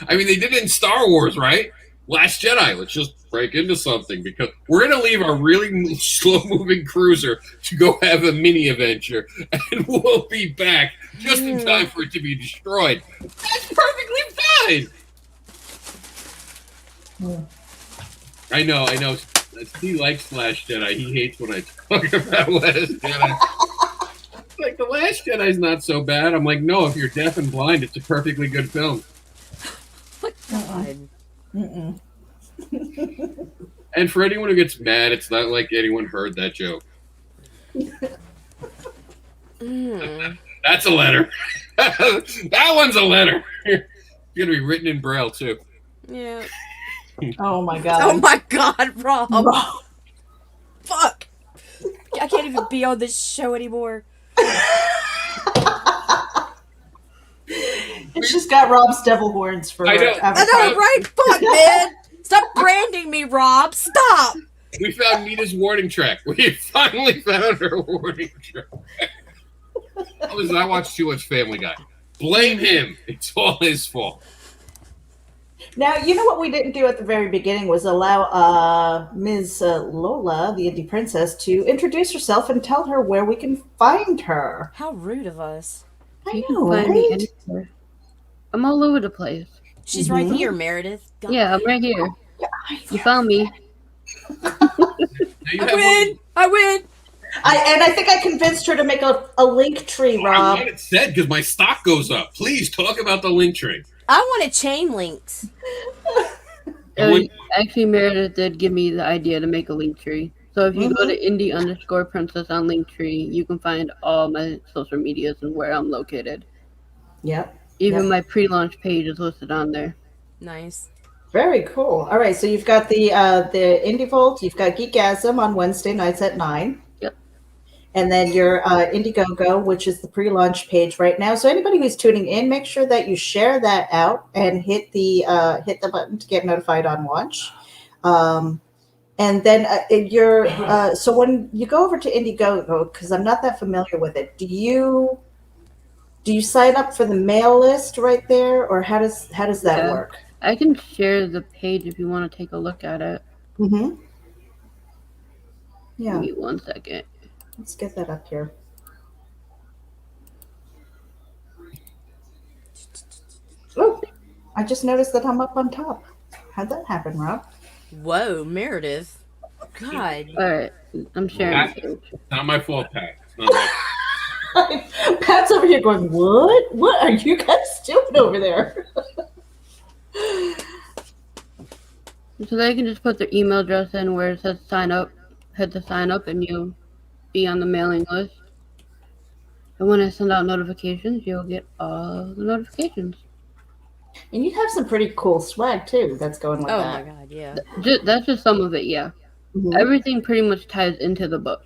I mean, they did it in Star Wars, right? Last Jedi. Let's just break into something because we're going to leave our really slow-moving cruiser to go have a mini adventure, and we'll be back just in time for it to be destroyed. That's perfectly fine. I know. He likes Last Jedi. He hates when I talk about Last Jedi. Like, The Last Jedi's not so bad. I'm like, no, if you're deaf and blind, it's a perfectly good film. God. And for anyone who gets mad, it's not like anyone heard that joke. That's a letter. That one's a letter. It's going to be written in Braille, too. Yeah. Oh my god. Oh my God, Rob. Fuck. I can't even be on this show anymore. It's just got Rob's devil horns for I know. I know, right? Fuck, man. Stop branding me, Rob. Stop. We found Nita's warning track. We finally found her warning track. Listen, I watch too much Family Guy. Blame him. It's all his fault. Now, you know what we didn't do at the very beginning was allow Ms. Lola, the indie princess, to introduce herself and tell her where we can find her. How rude of us. I You know, can find me right? anywhere. I'm all over the place. She's right here, Meredith. God. Yeah, I'm right here. You found me. I win. And I think I convinced her to make a link tree, I Rob. want it said because my stock goes up. Please talk about the link tree. I wanted chain links. Actually, Meredith did give me the idea to make a link tree. So if you go to indie_princess on Linktree, you can find all my social medias and where I'm located. Yep. Even my pre-launch page is listed on there. Nice. Very cool. All right, so you've got the Indie Vault, you've got Geekasm on Wednesday nights at 9. Yep. And then your Indiegogo, which is the pre-launch page right now. So anybody who's tuning in, make sure that you share that out and hit the button to get notified on launch. And then so when you go over to Indiegogo, because I'm not that familiar with it, do you sign up for the mail list right there, or how does that work? I can share the page if you want to take a look at it. Mm-hmm. Yeah. Give me 1 second. Let's get that up here. Oh, I just noticed that I'm up on top. How'd that happen, Rob? Whoa, Meredith. God. All right, I'm sharing the page. It's not my fault, Pat. It's not my fault. Pat's over here going, what? What are you guys doing over there? So they can just put their email address in where it says sign up, hit the sign up, and you'll be on the mailing list. And when I send out notifications, you'll get all the notifications. And you have some pretty cool swag too that's going with that. Oh my God, yeah. That's just some of it, yeah. Mhm. Everything pretty much ties into the book.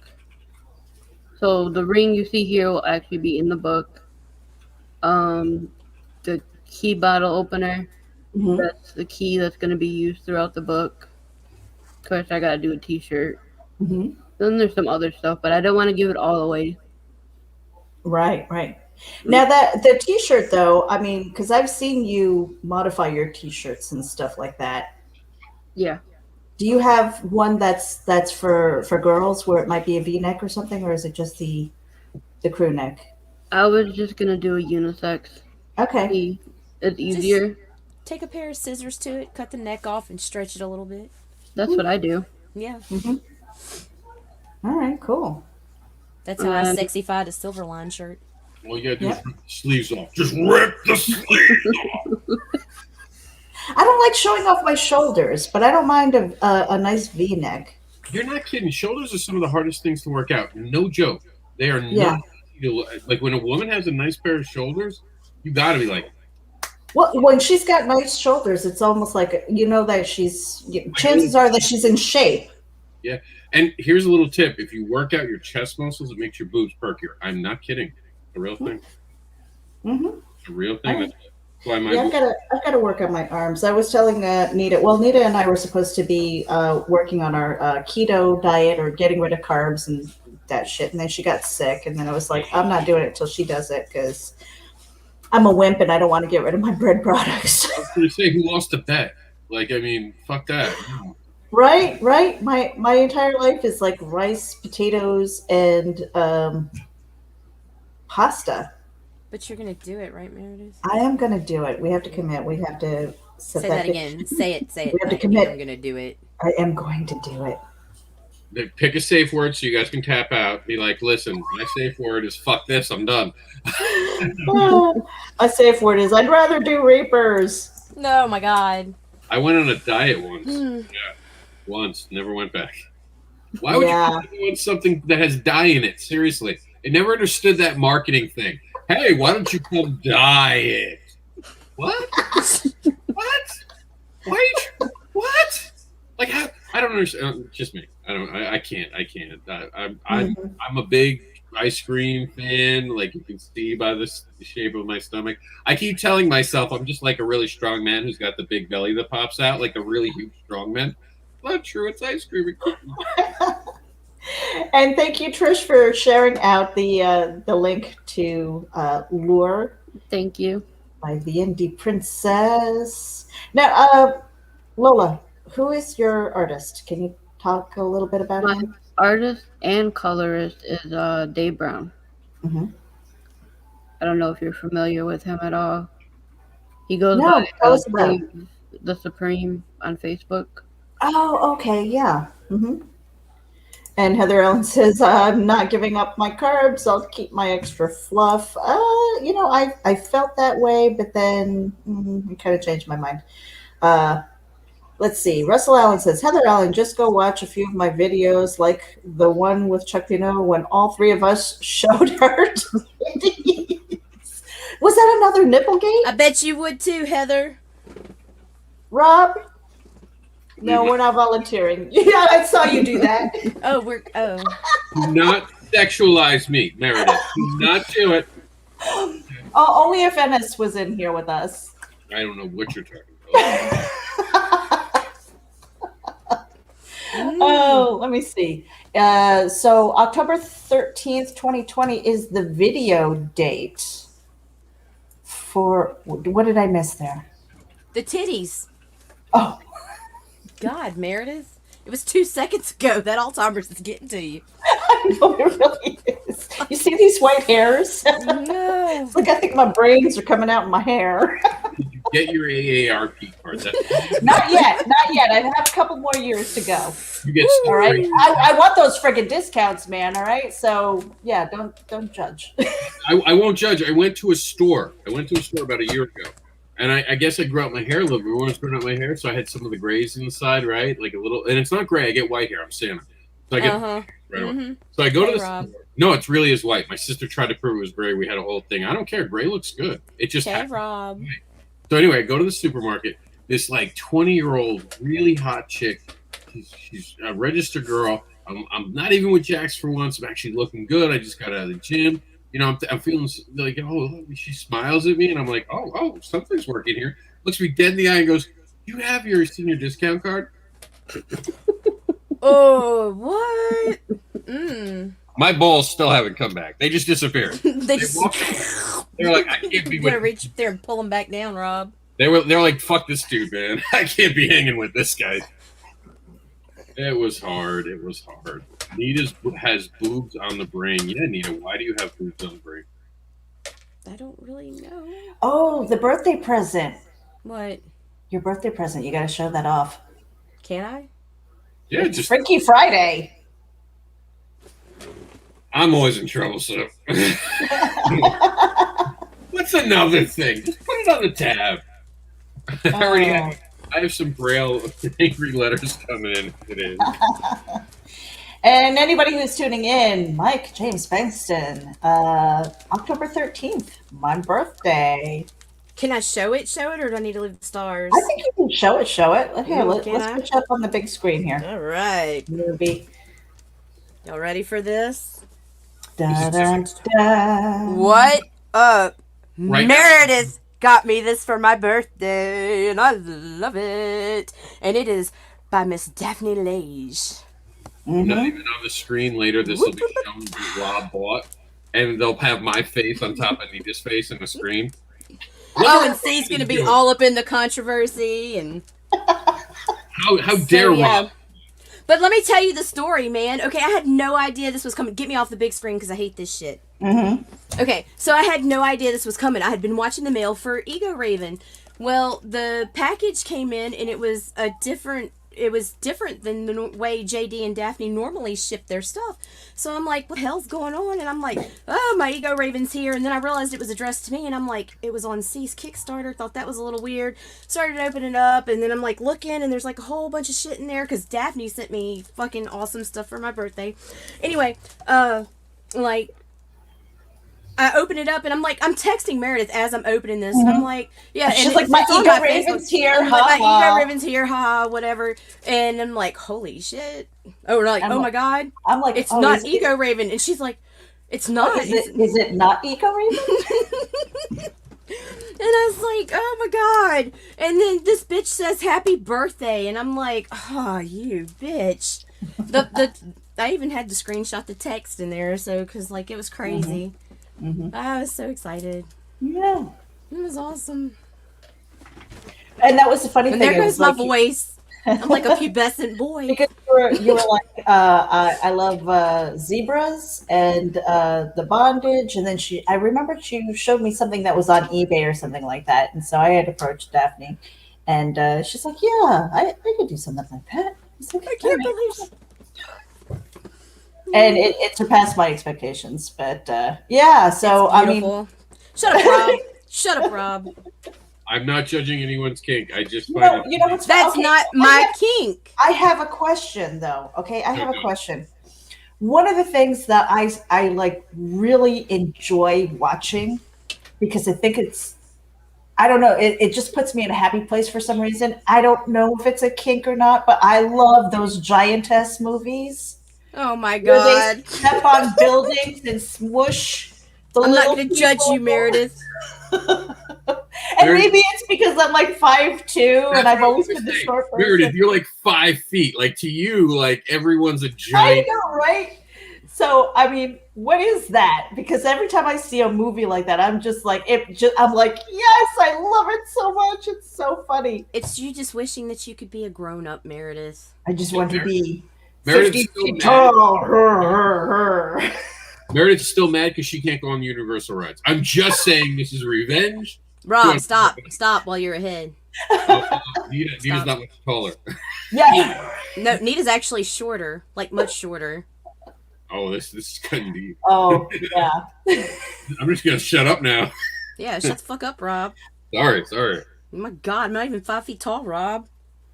So the ring you see here will actually be in the book. The key bottle opener, Mhm. that's the key that's going to be used throughout the book. Of course, I got to do a t-shirt. Mhm. Then there's some other stuff, but I don't want to give it all away. Right. Now that the T-shirt, though, I mean, because I've seen you modify your T-shirts and stuff like that. Yeah. Do you have one that's for girls where it might be a V-neck or something, or is it just the crew neck? I was just gonna do a unisex. Okay. It's Just easier. take a pair of scissors to it, cut the neck off, and stretch it a little bit. That's what I do. Yeah, Mm-hmm. All right. Cool. that's how I And sexified a Silverline shirt. All you gotta do is Yep. rip the sleeves off. Just rip the sleeves off. I don't like showing off my shoulders, but I don't mind a nice V-neck. You're not kidding. Shoulders are some of the hardest things to work out. No joke. They are Yeah. not easy to, like when a woman has a nice pair of shoulders, you gotta be like, Well, when she's got nice shoulders, it's almost like you know that chances are that she's in shape. yeah. And here's a little tip: if you work out your chest muscles, it makes your boobs perkier. I'm not kidding. A real thing. Mm-hmm. A real thing. That's why my Yeah, boobs. I've got to work on my arms. I was telling Nita. Well, Nita and I were supposed to be working on our keto diet or getting rid of carbs and that shit. And then she got sick, and then I was like, I'm not doing it until she does it because I'm a wimp and I don't want to get rid of my bread products. I was gonna say, who lost a bet? Like, I mean, fuck that. No. Right, right. My entire life is like rice, potatoes, and pasta. But you're gonna do it, right, Meredith? I am gonna do it. We have to commit. We have to set Say that again. Say it. Say it. We have to I am commit. gonna do it. I am going to do it. They pick a safe word so you guys can tap out. Be like, listen, my safe word is fuck this. I'm done. My safe word is I'd rather do Reapers. No, my God. I went on a diet once. Hmm. Yeah, once. Never went back. Why would Yeah. you want something that has dye in it? Seriously, I never understood that marketing thing. Hey, why don't you come dye it? What? What? Why? What? Like how? I don't understand. Just me. I don't. I can't. I can't. I'm a big ice cream fan. Like you can see by the shape of my stomach. I keep telling myself I'm just like a really strong man who's got the big belly that pops out, like a really huge strong man. Not true. It's ice cream and cookies. And thank you, Trish, for sharing out the link to Lure Thank you. by the Indie Princess. Now, Lola, who is your artist? Can you talk a little bit about My him? artist and colorist is Dave Brown. Hmm. I don't know if you're familiar with him at all. He goes No, by tell us about it. Dave the Supreme on Facebook. Oh, okay, yeah. And Heather Ellen says, I'm not giving up my carbs. I'll keep my extra fluff. I felt that way, but then I kind of changed my mind. Let's see. Russell Allen says, Heather Allen, just go watch a few of my videos, like the one with Chuck Pino when all three of us showed her. Was that another Nipplegate? I bet you would too, Heather. Rob? No, we're not volunteering. Yeah, I saw you do that. Oh. Do not sexualize me, Meredith. Do not do it. Oh, only if Ennis was in here with us. I don't know what you're talking about. Oh, let me see. So October 13th, 2020 is the video date for, what did I miss there? The titties. Oh, God, Meredith. It was 2 seconds ago. That Alzheimer's is getting to you. I know it really is. You see these white hairs? No. It's like I think my brains are coming out in my hair. Did you get your AARP card? Not yet. I have a couple more years to go. You get All right. I want those friggin' discounts, man. All right. So yeah, don't judge. I won't judge. I went to a store. About a year ago. And I guess I grew out my hair a little bit. Everyone was growing out my hair, so I had some of the grays inside, right? Like a little, and it's not gray. I get white hair. I'm Santa, so I get right away. So I go to the store. No, it really is white. My sister tried to prove it was gray. We had a whole thing. I don't care. Gray looks good. It just Okay, Rob. So anyway, I go to the supermarket. This like 20-year-old, really hot chick. She's a registered girl. I'm not even with Jax for once. I'm actually looking good. I just got out of the gym. You know, I'm feeling like, oh, she smiles at me, and I'm like, oh, something's working here. Looks me dead in the eye and goes, you have your senior discount card? Oh, what? My balls still haven't come back. They just disappeared. They just They're like, I can't be you gotta with. reach up there and pull them back down, Rob. They're like, fuck this dude, man. I can't be hanging with this guy. It was hard. It was hard. Nita has boobs on the brain. Yeah, Nita, why do you have boobs on the brain? I don't really know. Oh, the birthday present. What? Your birthday present. You got to show that off. Can I? Yeah, It's just Freaky Friday. I'm always in trouble, so. What's another thing? Just put it on the tab. I have some Braille angry letters coming in today. And anybody who's tuning in, Mike James Bankston, October 13th, my birthday. Can I show it, or do I need to leave the stars? I think you can show it. Here, let's can I? put you up on the big screen here. All right. Movie. Y'all ready for this? Da, da, da. What up? Right. Meredith got me this for my birthday, and I love it. And it is by Miss Daphne Lage. Not even on the screen later. This will be shown what Rob bought, and they'll have my face on top of Nita's face in the screen. Oh, and C's gonna be all up in the controversy, and how dare Rob? But let me tell you the story, man. Okay, I had no idea this was coming. Get me off the big screen because I hate this shit. Okay, so I had no idea this was coming. I had been watching the mail for Ego Raven. Well, the package came in, and it was different than the way JD and Daphne normally ship their stuff. So I'm like, what the hell's going on? And I'm like, oh, my Ego Raven's here. And then I realized it was addressed to me, and I'm like, it was on C's Kickstarter. Thought that was a little weird. Started opening it up, and then I'm like looking, and there's like a whole bunch of shit in there because Daphne sent me fucking awesome stuff for my birthday. Anyway, like, I open it up, and I'm like, I'm texting Meredith as I'm opening this, and I'm like, yeah, She's and like, my on Ego Raven's here, I'm like, my haha. Ego Raven's here, haha, whatever. And I'm like, holy shit. Oh, we're like, oh my god. I'm like, it's oh, not Ego Raven. And she's like, it's not. Is it not Ego Raven? And I was like, oh my god. And then this bitch says happy birthday, and I'm like, oh, you bitch. I even had to screenshot the text in there, so because like it was crazy. I was so excited. Yeah, it was awesome. And that was the funny thing. There goes my voice. I'm like a pubescent boy. Because you were like, I love zebras and the bondage, and then I remember she showed me something that was on eBay or something like that, and so I had approached Daphne, and she's like, yeah, I could do something like that. I can't believe. And it surpassed my expectations, but yeah. So I mean, shut up, Rob. Shut up, Rob. I'm not judging anyone's kink. I just find that's not my kink. I have a question, though. Okay, I have a question. One of the things that I like really enjoy watching, because I think I don't know, it just puts me in a happy place for some reason. I don't know if it's a kink or not, but I love those giantess movies. Oh my god! Where they step on buildings and swoosh. I'm not going to judge you, Meredith. And maybe it's because I'm like 5'2", and I've always been the short person. Meredith, you're like 5 feet. Like to you, like everyone's a giant. I know, right? So I mean, what is that? Because every time I see a movie like that, I'm just like, I'm like, yes, I love it so much. It's so funny. It's you just wishing that you could be a grown-up, Meredith. I just want to be. Meredith's still mad. Meredith's still mad because she can't go on the Universal rides. I'm just saying this is revenge. Rob, stop while you're ahead. Nita's not much taller. Yeah. No, Nita's actually shorter, like much shorter. Oh, this is cutting deep. Oh, yeah. I'm just gonna shut up now. Yeah, shut the fuck up, Rob. Sorry. Oh my god, I'm not even 5 feet tall, Rob.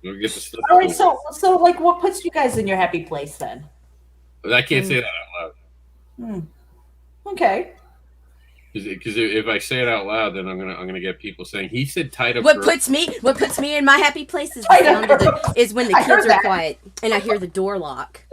Don't get the stuff. All right, so like, what puts you guys in your happy place then? I can't say that out loud. Okay. Because if I say it out loud, then I'm gonna get people saying he said tied up. What puts me in my happy place is when the kids are quiet and I hear the door lock.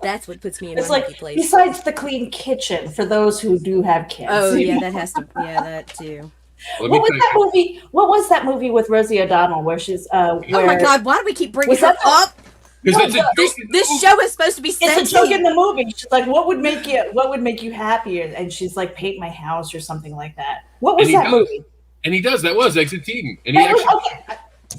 That's what puts me in my happy place. Besides the clean kitchen for those who do have kids. Oh yeah, that too. What was that movie? What was that movie with Rosie O'Donnell where she's? Oh my god! Why do we keep bringing her up? Because that's a joke. This show is supposed to be It's a sexy. joke in the movie. She's like, "What would make you happy?" And she's like, "Paint my house" or something like that. What was that movie? And he does. That was Exit Eden. And he actually, okay.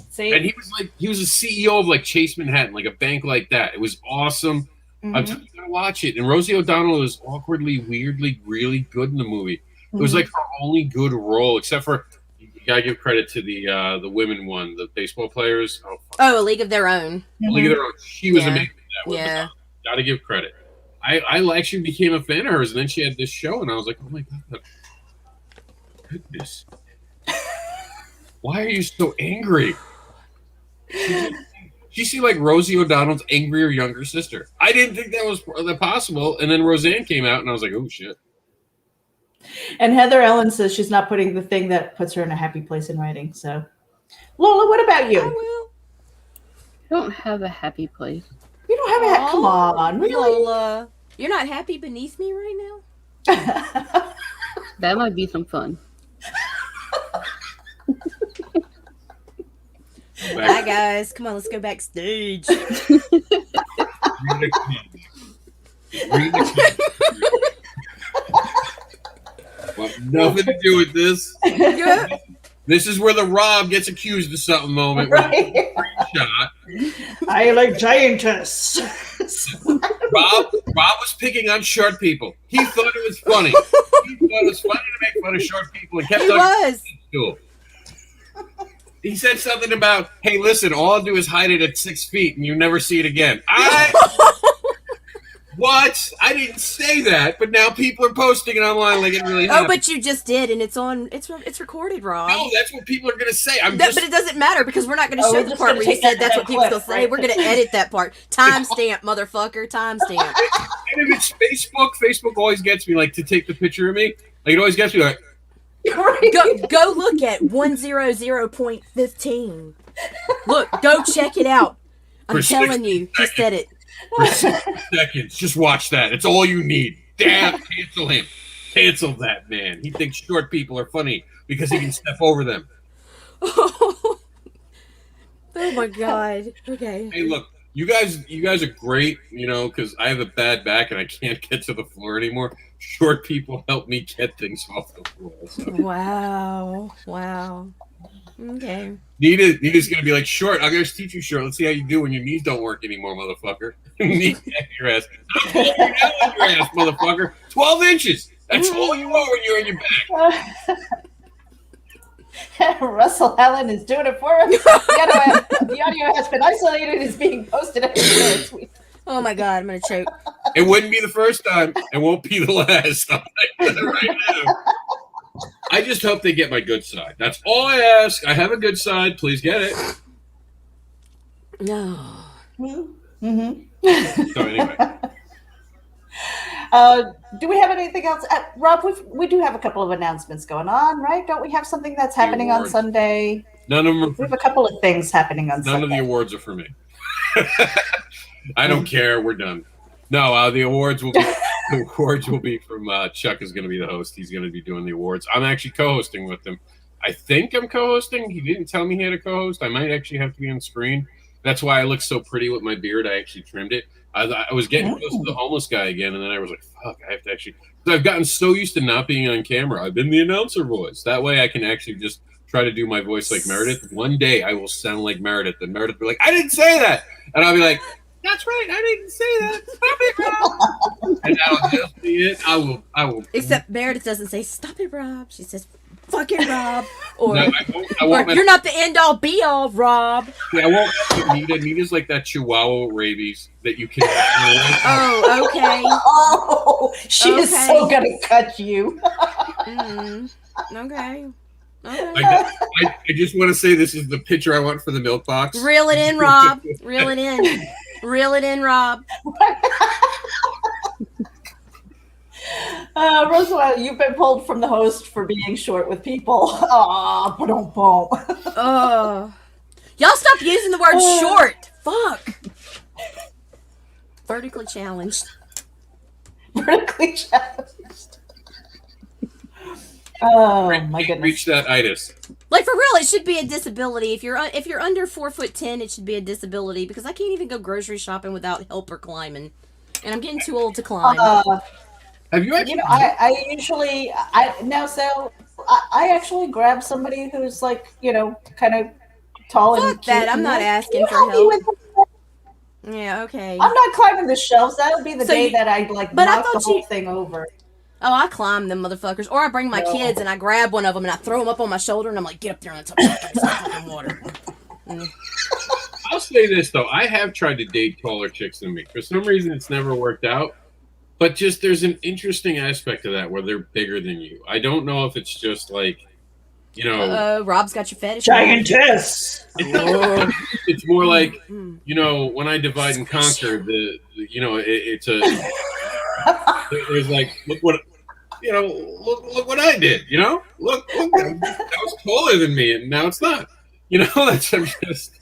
See? and he was a CEO of like Chase Manhattan, like a bank like that. It was awesome. I'm telling you, you gotta watch it. And Rosie O'Donnell is awkwardly, weirdly, really good in the movie. It was like her only good role, except for you gotta give credit to the women one, the baseball players. A League of Their Own. League of Their Own. She was amazing in that one. Yeah. Gotta give credit. I actually became a fan of hers, and then she had this show, and I was like, oh my god, goodness. Why are you so angry? She seemed like Rosie O'Donnell's angrier younger sister. I didn't think that was possible, and then Roseanne came out, and I was like, oh shit. And Heather Ellen says she's not putting the thing that puts her in a happy place in writing. So, Lola, what about you? I will. I don't have a happy place. You don't have a come on, really? Lola, you're not happy beneath me right now? That might be some fun. Hi guys, come on, let's go backstage. Well, nothing to do with this. Yeah. This is where the Rob gets accused of something moment. Right. Shot. I like giantess. Rob was picking on short people. He thought it was funny. He thought it was funny to make fun of short people and kept on school. He said something about, hey, listen, all I'll do is hide it at 6 feet and you never see it again. What? I didn't say that, but now people are posting it online like it really happened. Oh, but you just did, and it's recorded, Rob. No, that's what people are going to say. But it doesn't matter because we're not going to show the part where you said that's what people are going to say. We're going to edit that part. Timestamp, motherfucker. Timestamp. And if it's Facebook always gets me, like, to take the picture of me. Like, it always gets me, like, Go look at 100.15. Look, go check it out. I'm telling you, he said it. For 60 seconds. Just watch that. It's all you need. Damn, cancel him. Cancel that man. He thinks short people are funny because he can step over them. Oh my god. Okay. Hey, look, you guys are great, because I have a bad back and I can't get to the floor anymore. Short people help me get things off the floor. So. Wow. Okay. Nita's gonna be like, short. I'm gonna teach you short. Let's see how you do when your knees don't work anymore, motherfucker. Knee your ass. I'm holding you down on your ass, motherfucker. 12 inches. That's all you are when you're in your back. Russell Allen is doing it for us. The audio has been isolated and is being posted every minute. Oh my god, I'm gonna choke. It wouldn't be the first time. It won't be the last. I'm like right now. I just hope they get my good side. That's all I ask. I have a good side. Please get it. No. Mm-hmm. So anyway. Do we have anything else? Rob, we do have a couple of announcements going on, right? Don't we have something that's happening on Sunday? None of them. We have a couple of things happening on Sunday. None of the awards are for me. I don't care. We're done. No, the awards will be from Chuck is going to be the host. He's going to be doing the awards. I'm actually co-hosting with him. I think I'm co-hosting. He didn't tell me he had a co-host. I might actually have to be on screen. That's why I look so pretty with my beard. I actually trimmed it. I was getting close to the homeless guy again, and then I was like, fuck, I have to actually... Because I've gotten so used to not being on camera. I've been the announcer voice. That way I can actually just try to do my voice like Meredith. One day I will sound like Meredith, and Meredith will be like, I didn't say that! And I'll be like, that's right, I didn't say that. Stop it, Rob. And that'll just be it. I will. Except Meredith doesn't say, stop it, Rob. She says, fuck it, Rob. Or, no, I won't or you're not the end-all, be-all, Rob. Yeah, I won't mess with Nita. Nita's like that Chihuahua rabies that you can... Oh, okay. Oh, she is so going to cut you. Okay. I just want to say this is the picture I want for the milk box. Reel it in, Rob. Reel it in. Reel it in, Rob. Roswell, you've been pulled from the host for being short with people. Aw, y'all stop using the word short. Fuck. Vertically challenged. Vertically challenged. Oh, my goodness. Reach that itis. Like, for for real, it should be a disability. If you're under 4'10", it should be a disability because I can't even go grocery shopping without help or climbing, and I'm getting too old to climb. Have you actually? I usually I actually grab somebody who's like kind of tall and Fuck cute. that! I'm not asking for Help me help. with this? Yeah, okay. I'm not climbing the shelves. That'll be the day that I like but I knock the thought whole you- thing over. Oh, I climb them motherfuckers, or I bring my No. kids and I grab one of them and I throw them up on my shoulder and I'm like, get up there and let's have some fucking water. I'll say this though, I have tried to date taller chicks than me. For some reason, it's never worked out. But just there's an interesting aspect to that where they're bigger than you. I don't know if it's just like, Rob's got your fetish. Giantess. It's more like, when I divide and conquer, it's a. There's like, look what I did. Look, that was taller than me, and now it's not. That's just.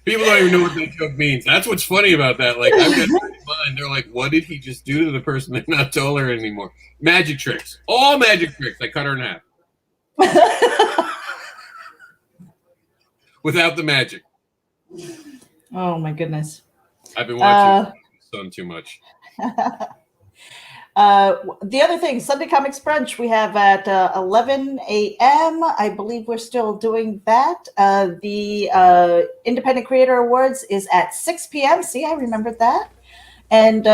People don't even know what that joke means. That's what's funny about that. Like, I've got in mind. They're like, what did he just do to the person? They're not taller anymore. Magic tricks. All magic tricks. I cut her in half. Without the magic. Oh, my goodness. I've been watching Sun too much. The other thing, Sunday Comics Brunch, we have at 11 a.m. I believe we're still doing that. The Independent Creator Awards is at 6 p.m. See, I remembered that. And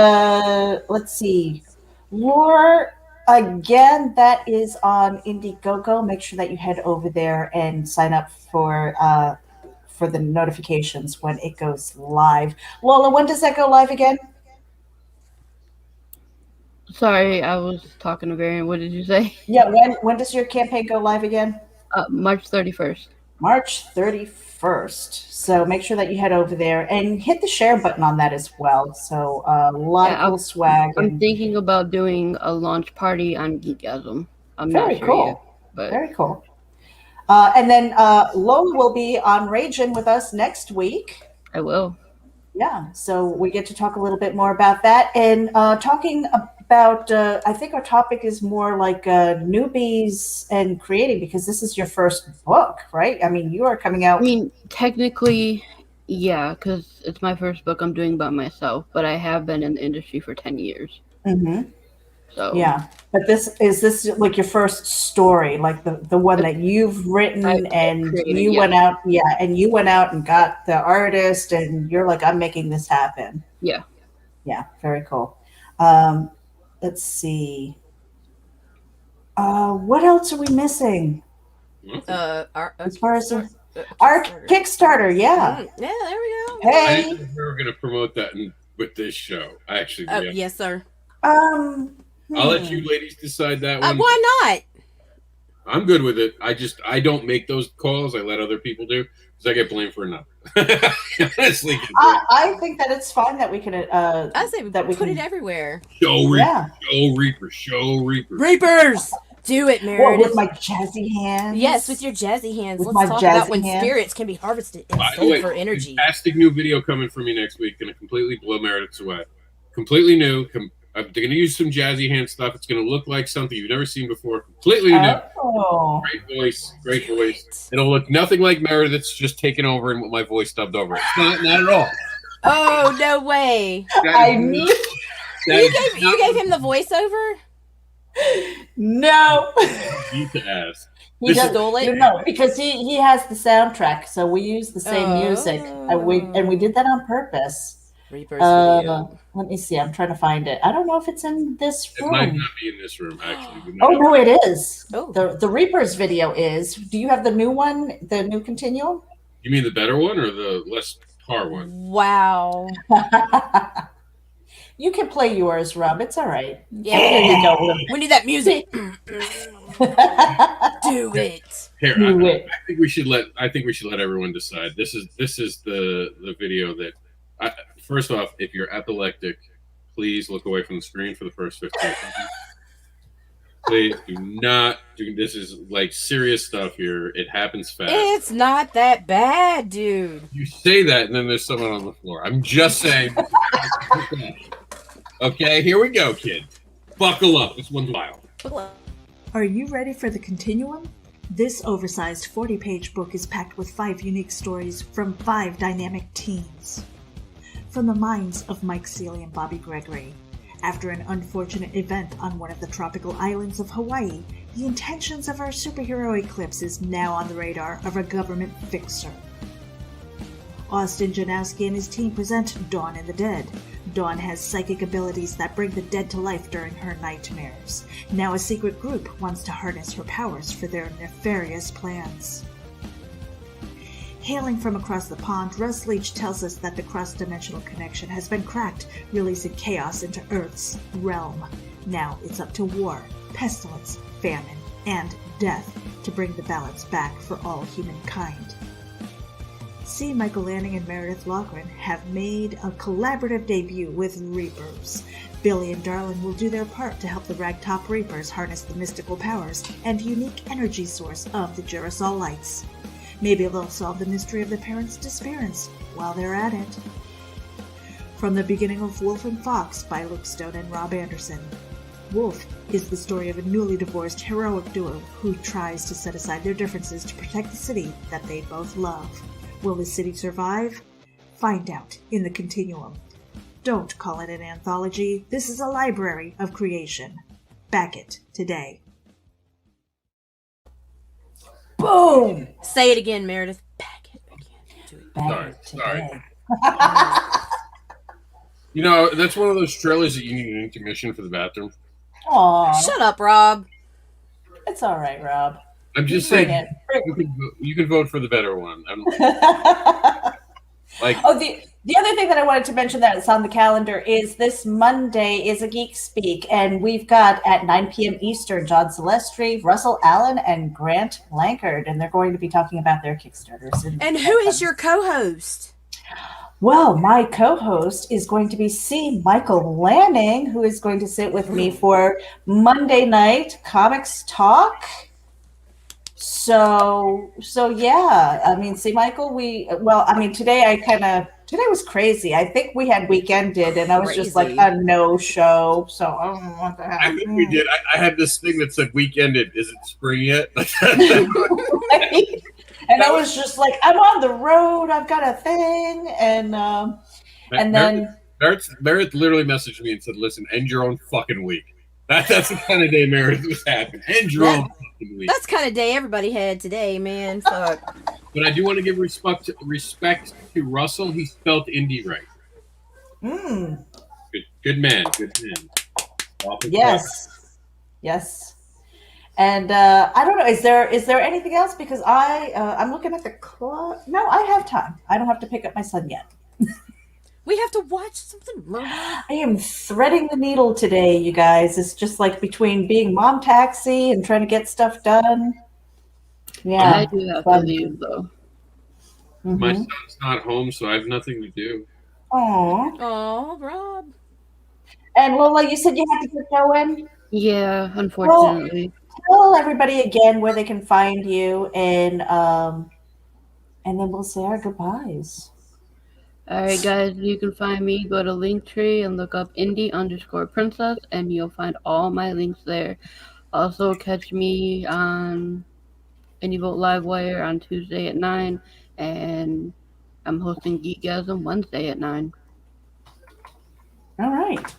let's see. Lore, again, that is on Indiegogo. Make sure that you head over there and sign up for the notifications when it goes live. Lola, when does that go live again? Sorry, I was talking to Varian. What did you say? Yeah, when does your campaign go live again? March 31st. March 31st. So make sure that you head over there and hit the share button on that as well. So a lot of cool swag. I'm thinking about doing a launch party on Geekasm. I'm very not sure cool. yet, but Very cool. And then Lola will be on Ragin' with us next week. I will. Yeah, so we get to talk a little bit more about that. And talking about, I think our topic is more like newbies and creating, because this is your first book, right? I mean, you are coming out. I mean, technically, yeah, because it's my first book I'm doing by myself, but I have been in the industry for 10 years. Mm-hmm. So Yeah, but this like your first story, like the one that you've written and you went out, and you went out and got the artist, and you're like, I'm making this happen. Yeah. Yeah, very cool. Let's see. What else are we missing? As far as our Kickstarter, yeah. Yeah, there we go. I Hey, didn't know we were going to promote that with this show. Actually, Oh, yes, sir. I'll let you ladies decide that one. Why not? I'm good with it. I don't make those calls. I let other people do because I get blamed for nothing. Honestly, I think that it's fine that we can. I say that we put can, it everywhere. show Reaper, Yeah. show Reaper, show Reaper. Reapers! Do it, Well, Meredith. with my jazzy hands. Yes, with your jazzy hands. With Let's my talk about jazzy when hands. spirits can be harvested and By the sold way, for energy. fantastic new video coming from me next week. Going to completely blow Meredith's away. Completely new. I'm going to use some jazzy hand stuff. It's going to look like something you've never seen before. Completely new. Oh. Great voice. Great voice. It'll look nothing like Meredith's just taken over and with my voice dubbed over it. It's not at all. Oh, no way. I knew. You gave him the voiceover? No. Need to ask. He does, stole it? No, because he has the soundtrack, so we use the same music, and we did that on purpose. Reapers video. Let me see. I'm trying to find it. I don't know if it's in this It might room. not be in this room, actually. Oh no, it is. Oh. The Reapers video is. Do you have the new one? The new Continuum? You mean the better one or the less par one? Wow. You can play yours, Rob. It's all right. Yeah, Here you go. we need that music. Do it. Here, Do it. I think we should let everyone decide. This is the video that. First off, if you're epileptic, please look away from the screen for the first 15 seconds. Please do not do. This is like serious stuff here. It happens fast. It's not that bad, dude. You say that, and then there's someone on the floor. I'm just saying. Okay, here we go, kid. Buckle up. This one's wild. Are you ready for the continuum? This oversized 40-page book is packed with 5 unique stories from 5 dynamic teens. From the minds of Mike Seeley and Bobby Gregory. After an unfortunate event on one of the tropical islands of Hawaii, the intentions of our superhero Eclipse is now on the radar of a government fixer. Austin Janowski and his team present Dawn and the Dead. Dawn has psychic abilities that bring the dead to life during her nightmares. Now a secret group wants to harness her powers for their nefarious plans. Hailing from across the pond, Russ Leach tells us that the cross-dimensional connection has been cracked, releasing chaos into Earth's realm. Now it's up to war, pestilence, famine, and death to bring the balance back for all humankind. C. Michael Lanning and Meredith Loughran have made a collaborative debut with Reapers. Billy and Darlin will do their part to help the Ragtop Reapers harness the mystical powers and unique energy source of the Girasol Lights. Maybe they'll solve the mystery of the parents' disappearance while they're at it. From the beginning of Wolf and Fox by Luke Stone and Rob Anderson. Wolf is the story of a newly divorced heroic duo who tries to set aside their differences to protect the city that they both love. Will the city survive? Find out in the continuum. Don't call it an anthology. This is a library of creation. Back it today. Boom! Say it again, Meredith. Back it again. Do it. Back Sorry. it today. You know, that's one of those trailers that you need an intermission for the bathroom. Aw, Shut up, Rob. it's all right, Rob. I'm just Bring saying, you can vote for the better one. Like, Oh, the other thing that I wanted to mention that's on the calendar is this Monday is a Geek Speak, and we've got at 9 p.m. Eastern, John Celestri, Russell Allen, and Grant Lankard, and they're going to be talking about their Kickstarters. And who is your co-host? Well, my co-host is going to be C. Michael Lanning, who is going to sit with me for Monday night comics talk. So yeah, I mean, see, Michael, today was crazy. I think we had weekended, and I was just like Crazy. a no-show. So I don't know what the heck. I think we did. I had this thing that said weekended. Is it spring yet? And I was just like, I'm on the road. I've got a thing, and then Meredith literally messaged me and said, "Listen, end your own fucking week." That's the kind of day Meredith was having. End your own fucking week. That's the kind of day everybody had today, man. Fuck. But I do want to give respect to Russell. He spelled indie right. Good man. Good man. Yes. And I don't know. Is there anything else? Because I'm looking at the clock. No, I have time. I don't have to pick up my son yet. We have to watch something. I am threading the needle today, you guys. It's just like between being mom taxi and trying to get stuff done. Yeah, I do have to leave, though. My son's not home, so I have nothing to do. Aww. Oh, Rob. And Lola, you said you had to get going. Yeah, unfortunately. Tell everybody again where they can find you, and then we'll say our goodbyes. Alright, guys, you can find me. Go to Linktree and look up indie_princess, and you'll find all my links there. Also, catch me on Indie Vote Livewire on Tuesday at 9, and I'm hosting Geekgasm Wednesday at 9. All right.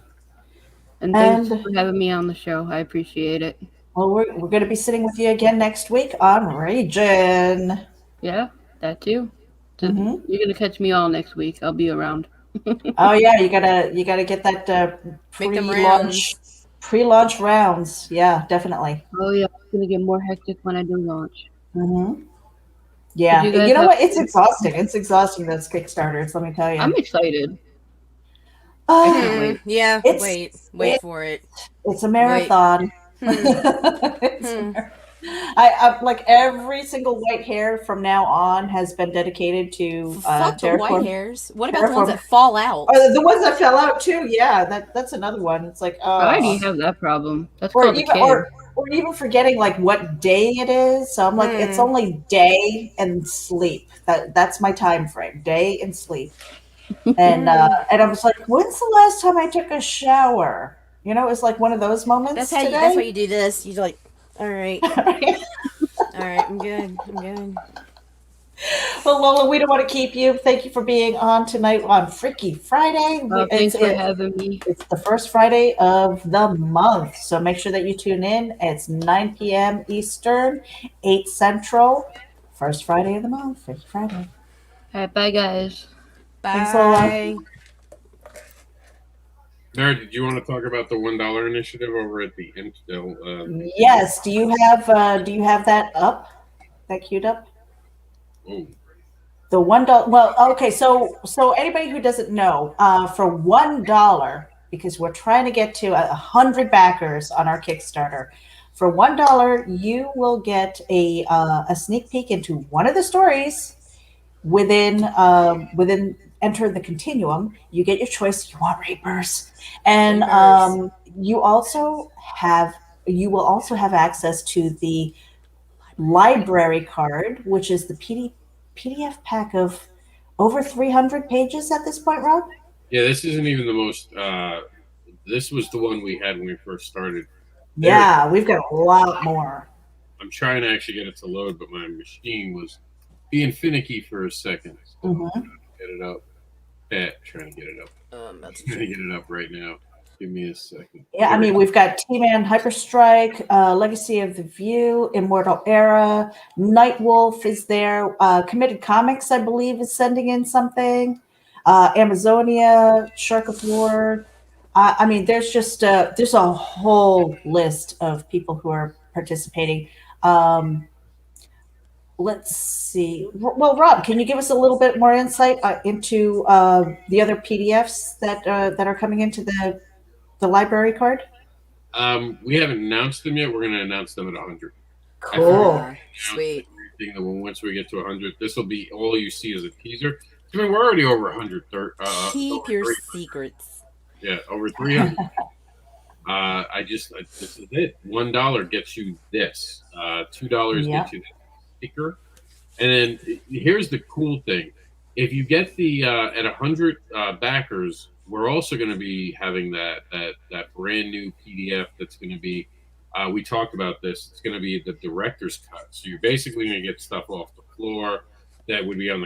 And thanks for having me on the show. I appreciate it. Well, we're going to be sitting with you again next week on Region. Yeah, that too. Mhm. You're gonna catch me all next week. I'll be around. Oh yeah, you gotta get that Make them rounds. pre-launch rounds. Yeah, definitely. Oh yeah, it's gonna get more hectic when I do launch. Yeah, Did you guys you know have- what? It's exhausting. It's exhausting, those Kickstarters. Let me tell you. I'm excited. Uh, Yeah, It's- wait for it. it's a marathon. I like every single white hair from now on has been dedicated to Fuck the white terraform. hairs. What about the ones that fall out? The ones that fell out too. Yeah, that's another one. It's like I already have that problem. That's or called a even care. or even forgetting like what day it is. So I'm like, it's only day and sleep. That's my time frame. Day and sleep. And I was like, when's the last time I took a shower? You know, it was like one of those moments. That's today. that's why you do this. You like All right. All right. I'm good. I'm good. Well, Lola, we don't want to keep you. Thank you for being on tonight on Freaky Friday. Thanks for having me. It's the first Friday of the month, so make sure that you tune in. It's 9 p.m. Eastern, 8 Central. First Friday of the month, Freaky Friday. All right, bye, guys. Thanks, Lola. Bye. Mary, did you want to talk about the $1 initiative over at the Intel? Yes. Do you have that up? That queued up? Oh, The $1. Well, okay. So anybody who doesn't know, for $1, because we're trying to get to 100 backers on our Kickstarter. For $1, you will get a sneak peek into one of the stories within Enter the Continuum. You get your choice. You want Reapers, and Reapers. you will also have access to the library card, which is the PDF pack of over 300 pages at this point, Rob. yeah, this isn't even the most. This was the one we had when we first started. Yeah, we've got a lot more. I'm trying to actually get it to load, but my machine was being finicky for a second. So I'm trying to get it up. Trying to get it up. That's Trying to get it up right now. Give me a second. Yeah, I mean, we've got T-Man, Hyperstrike, Legacy of the View, Immortal Era, Nightwolf is there. Committed Comics, I believe, is sending in something. Amazonia, Shark of War. I mean, there's a whole list of people who are participating. Let's see. Well, Rob, can you give us a little bit more insight into the other PDFs that are coming into the library card? We haven't announced them yet. We're going to announce them at 100. Cool. Sweet. Once we get to 100, this will be all you see as a teaser. I mean, we're already over 100. Keep your secrets. Yeah, over 300. This is it. $1 gets you this. $2 gets you this sticker. And then here's the cool thing: if you get the at 100 backers, we're also going to be having that brand new PDF that's going to be. We talked about this. It's going to be the director's cut. So you're basically going to get stuff off the floor that would be on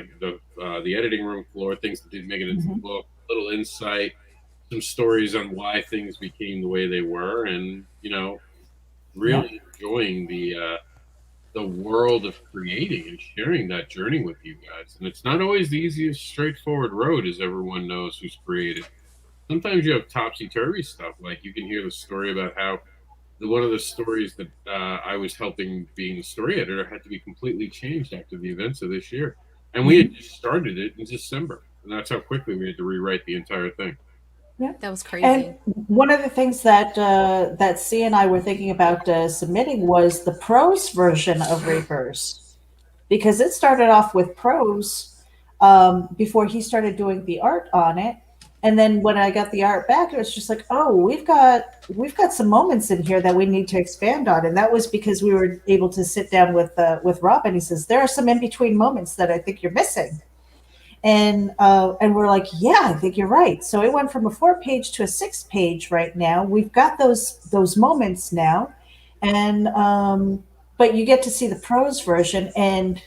the editing room floor, things that didn't make it into the book, a little insight, some stories on why things became the way they were, and really enjoying the world of creating and sharing that journey with you guys. And it's not always the easiest, straightforward road, as everyone knows who's created. Sometimes you have topsy-turvy stuff. Like you can hear the story about how one of the stories that I was helping being the story editor had to be completely changed after the events of this year. And we had just started it in December. And that's how quickly we had to rewrite the entire thing. Yeah, that was crazy. And one of the things that C and I were thinking about submitting was the prose version of Reapers, because it started off with prose before he started doing the art on it. And then when I got the art back, it was just like, oh, we've got some moments in here that we need to expand on, and that was because we were able to sit down with Rob, and he says there are some in between moments that I think you're missing. And we're like, yeah, I think you're right. So it went from a 4-page to a 6-page right now. We've got those moments now, and but you get to see the prose version and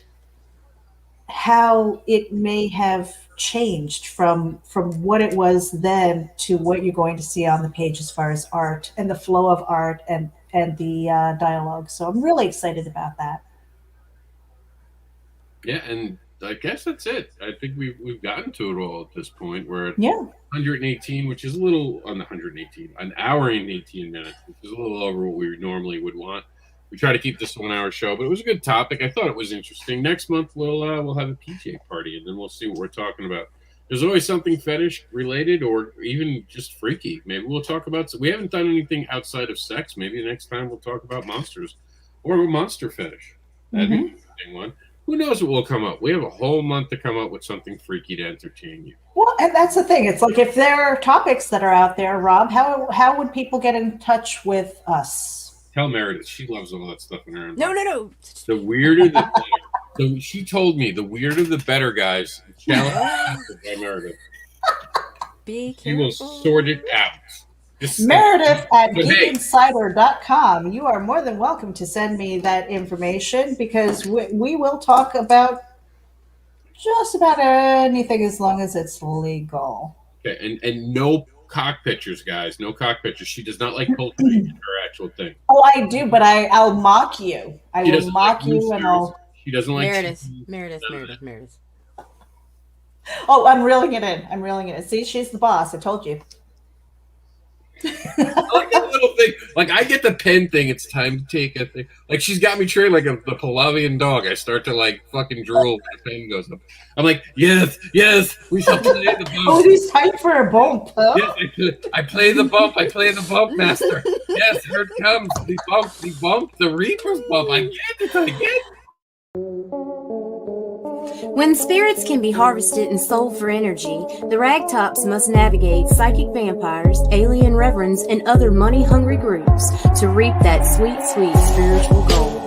how it may have changed from what it was then to what you're going to see on the page as far as art and the flow of art and the dialogue. So I'm really excited about that. Yeah, and I guess that's it. I think we've gotten to it all at this point. We're at 118, which is a little on the 118, an hour and 18 minutes, which is a little over what we normally would want. We try to keep this 1 hour show, but it was a good topic. I thought it was interesting. Next month we'll have a PJ party, and then we'll see what we're talking about. There's always something fetish related, or even just freaky. Maybe we'll talk about. We haven't done anything outside of sex. Maybe next time we'll talk about monsters or a monster fetish. That'd be an interesting one. Who knows what will come up? We have a whole month to come up with something freaky to entertain you. Well, and that's the thing. It's like if there are topics that are out there, Rob, how would people get in touch with us? Tell Meredith. She loves all that stuff in her inbox. No. The weirder the better. So she told me the weirder the better, guys. Challenge by Meredith. Be careful. She will sort it out. Meredith at But hey. geekinsider.com. You are more than welcome to send me that information because we will talk about just about anything as long as it's legal. Okay, and no cock pictures, guys. No cock pictures. She does not like poultry. It's her actual thing. Oh, I do, but I'll mock you. I She will doesn't mock like you, roosters. and I'll. She doesn't like Meredith, chickens. Meredith. Oh, I'm reeling it in. I'm reeling it in. See, she's the boss. I told you. I like that little thing. Like, I get the pen thing. It's time to take a thing. Like, she's got me trained like the Pavlovian dog. I start to, like, fucking drool when the pen goes up. I'm like, yes, we shall play the bump. Oh, he's time for a bump, huh? Yes, I play the bump. I play the bump, master. Yes, here it comes. The bump, the Reaper's bump. I get it. When spirits can be harvested and sold for energy, the Ragtops must navigate psychic vampires, alien reverends, and other money-hungry groups to reap that sweet, sweet spiritual gold.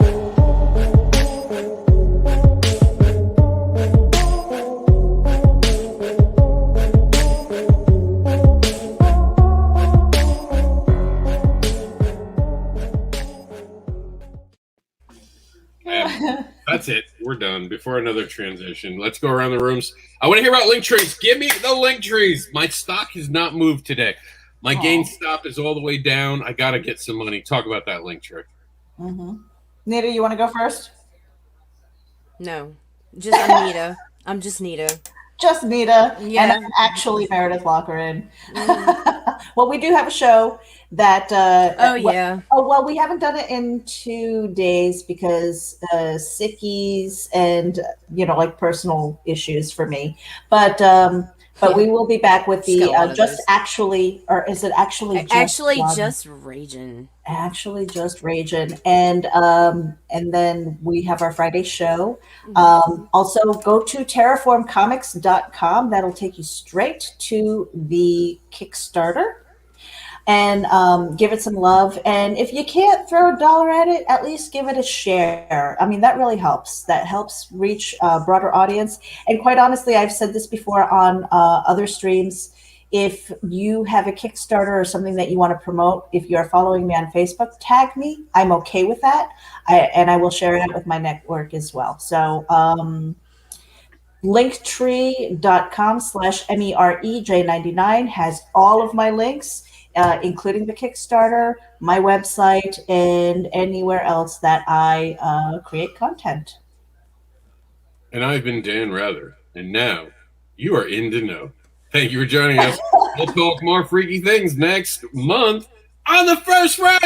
That's it. We're done. Before another transition, let's go around the rooms. I want to hear about link trees. Give me the link trees. My stock has not moved today. My GameStop is all the way down. I got to get some money. Talk about that link tree. Mm-hmm. Nita, you want to go first? No, just Anita. I'm just Nita. Just Nita. Yeah. And I'm actually Meredith Lockerin. Well, we do have a show that. Well, we haven't done it in 2 days because sickies and like personal issues for me. But we will be back with the just actually, or is it actually just raging? Actually, just raging, and then we have our Friday show. Also, go to terraformcomics.com. That'll take you straight to the Kickstarter, and give it some love. And if you can't throw $1 at it, at least give it a share. I mean, that really helps. That helps reach a broader audience. And quite honestly, I've said this before on other streams. If you have a Kickstarter or something that you want to promote, if you're following me on Facebook, tag me. I'm okay with that. I will share it with my network as well. So linktree.com/MEREJ99 has all of my links, including the Kickstarter, my website, and anywhere else that I create content. And I've been Dan Rather, and now you are in to know. Thank you for joining us. We'll talk more freaky things next month on the first Friday.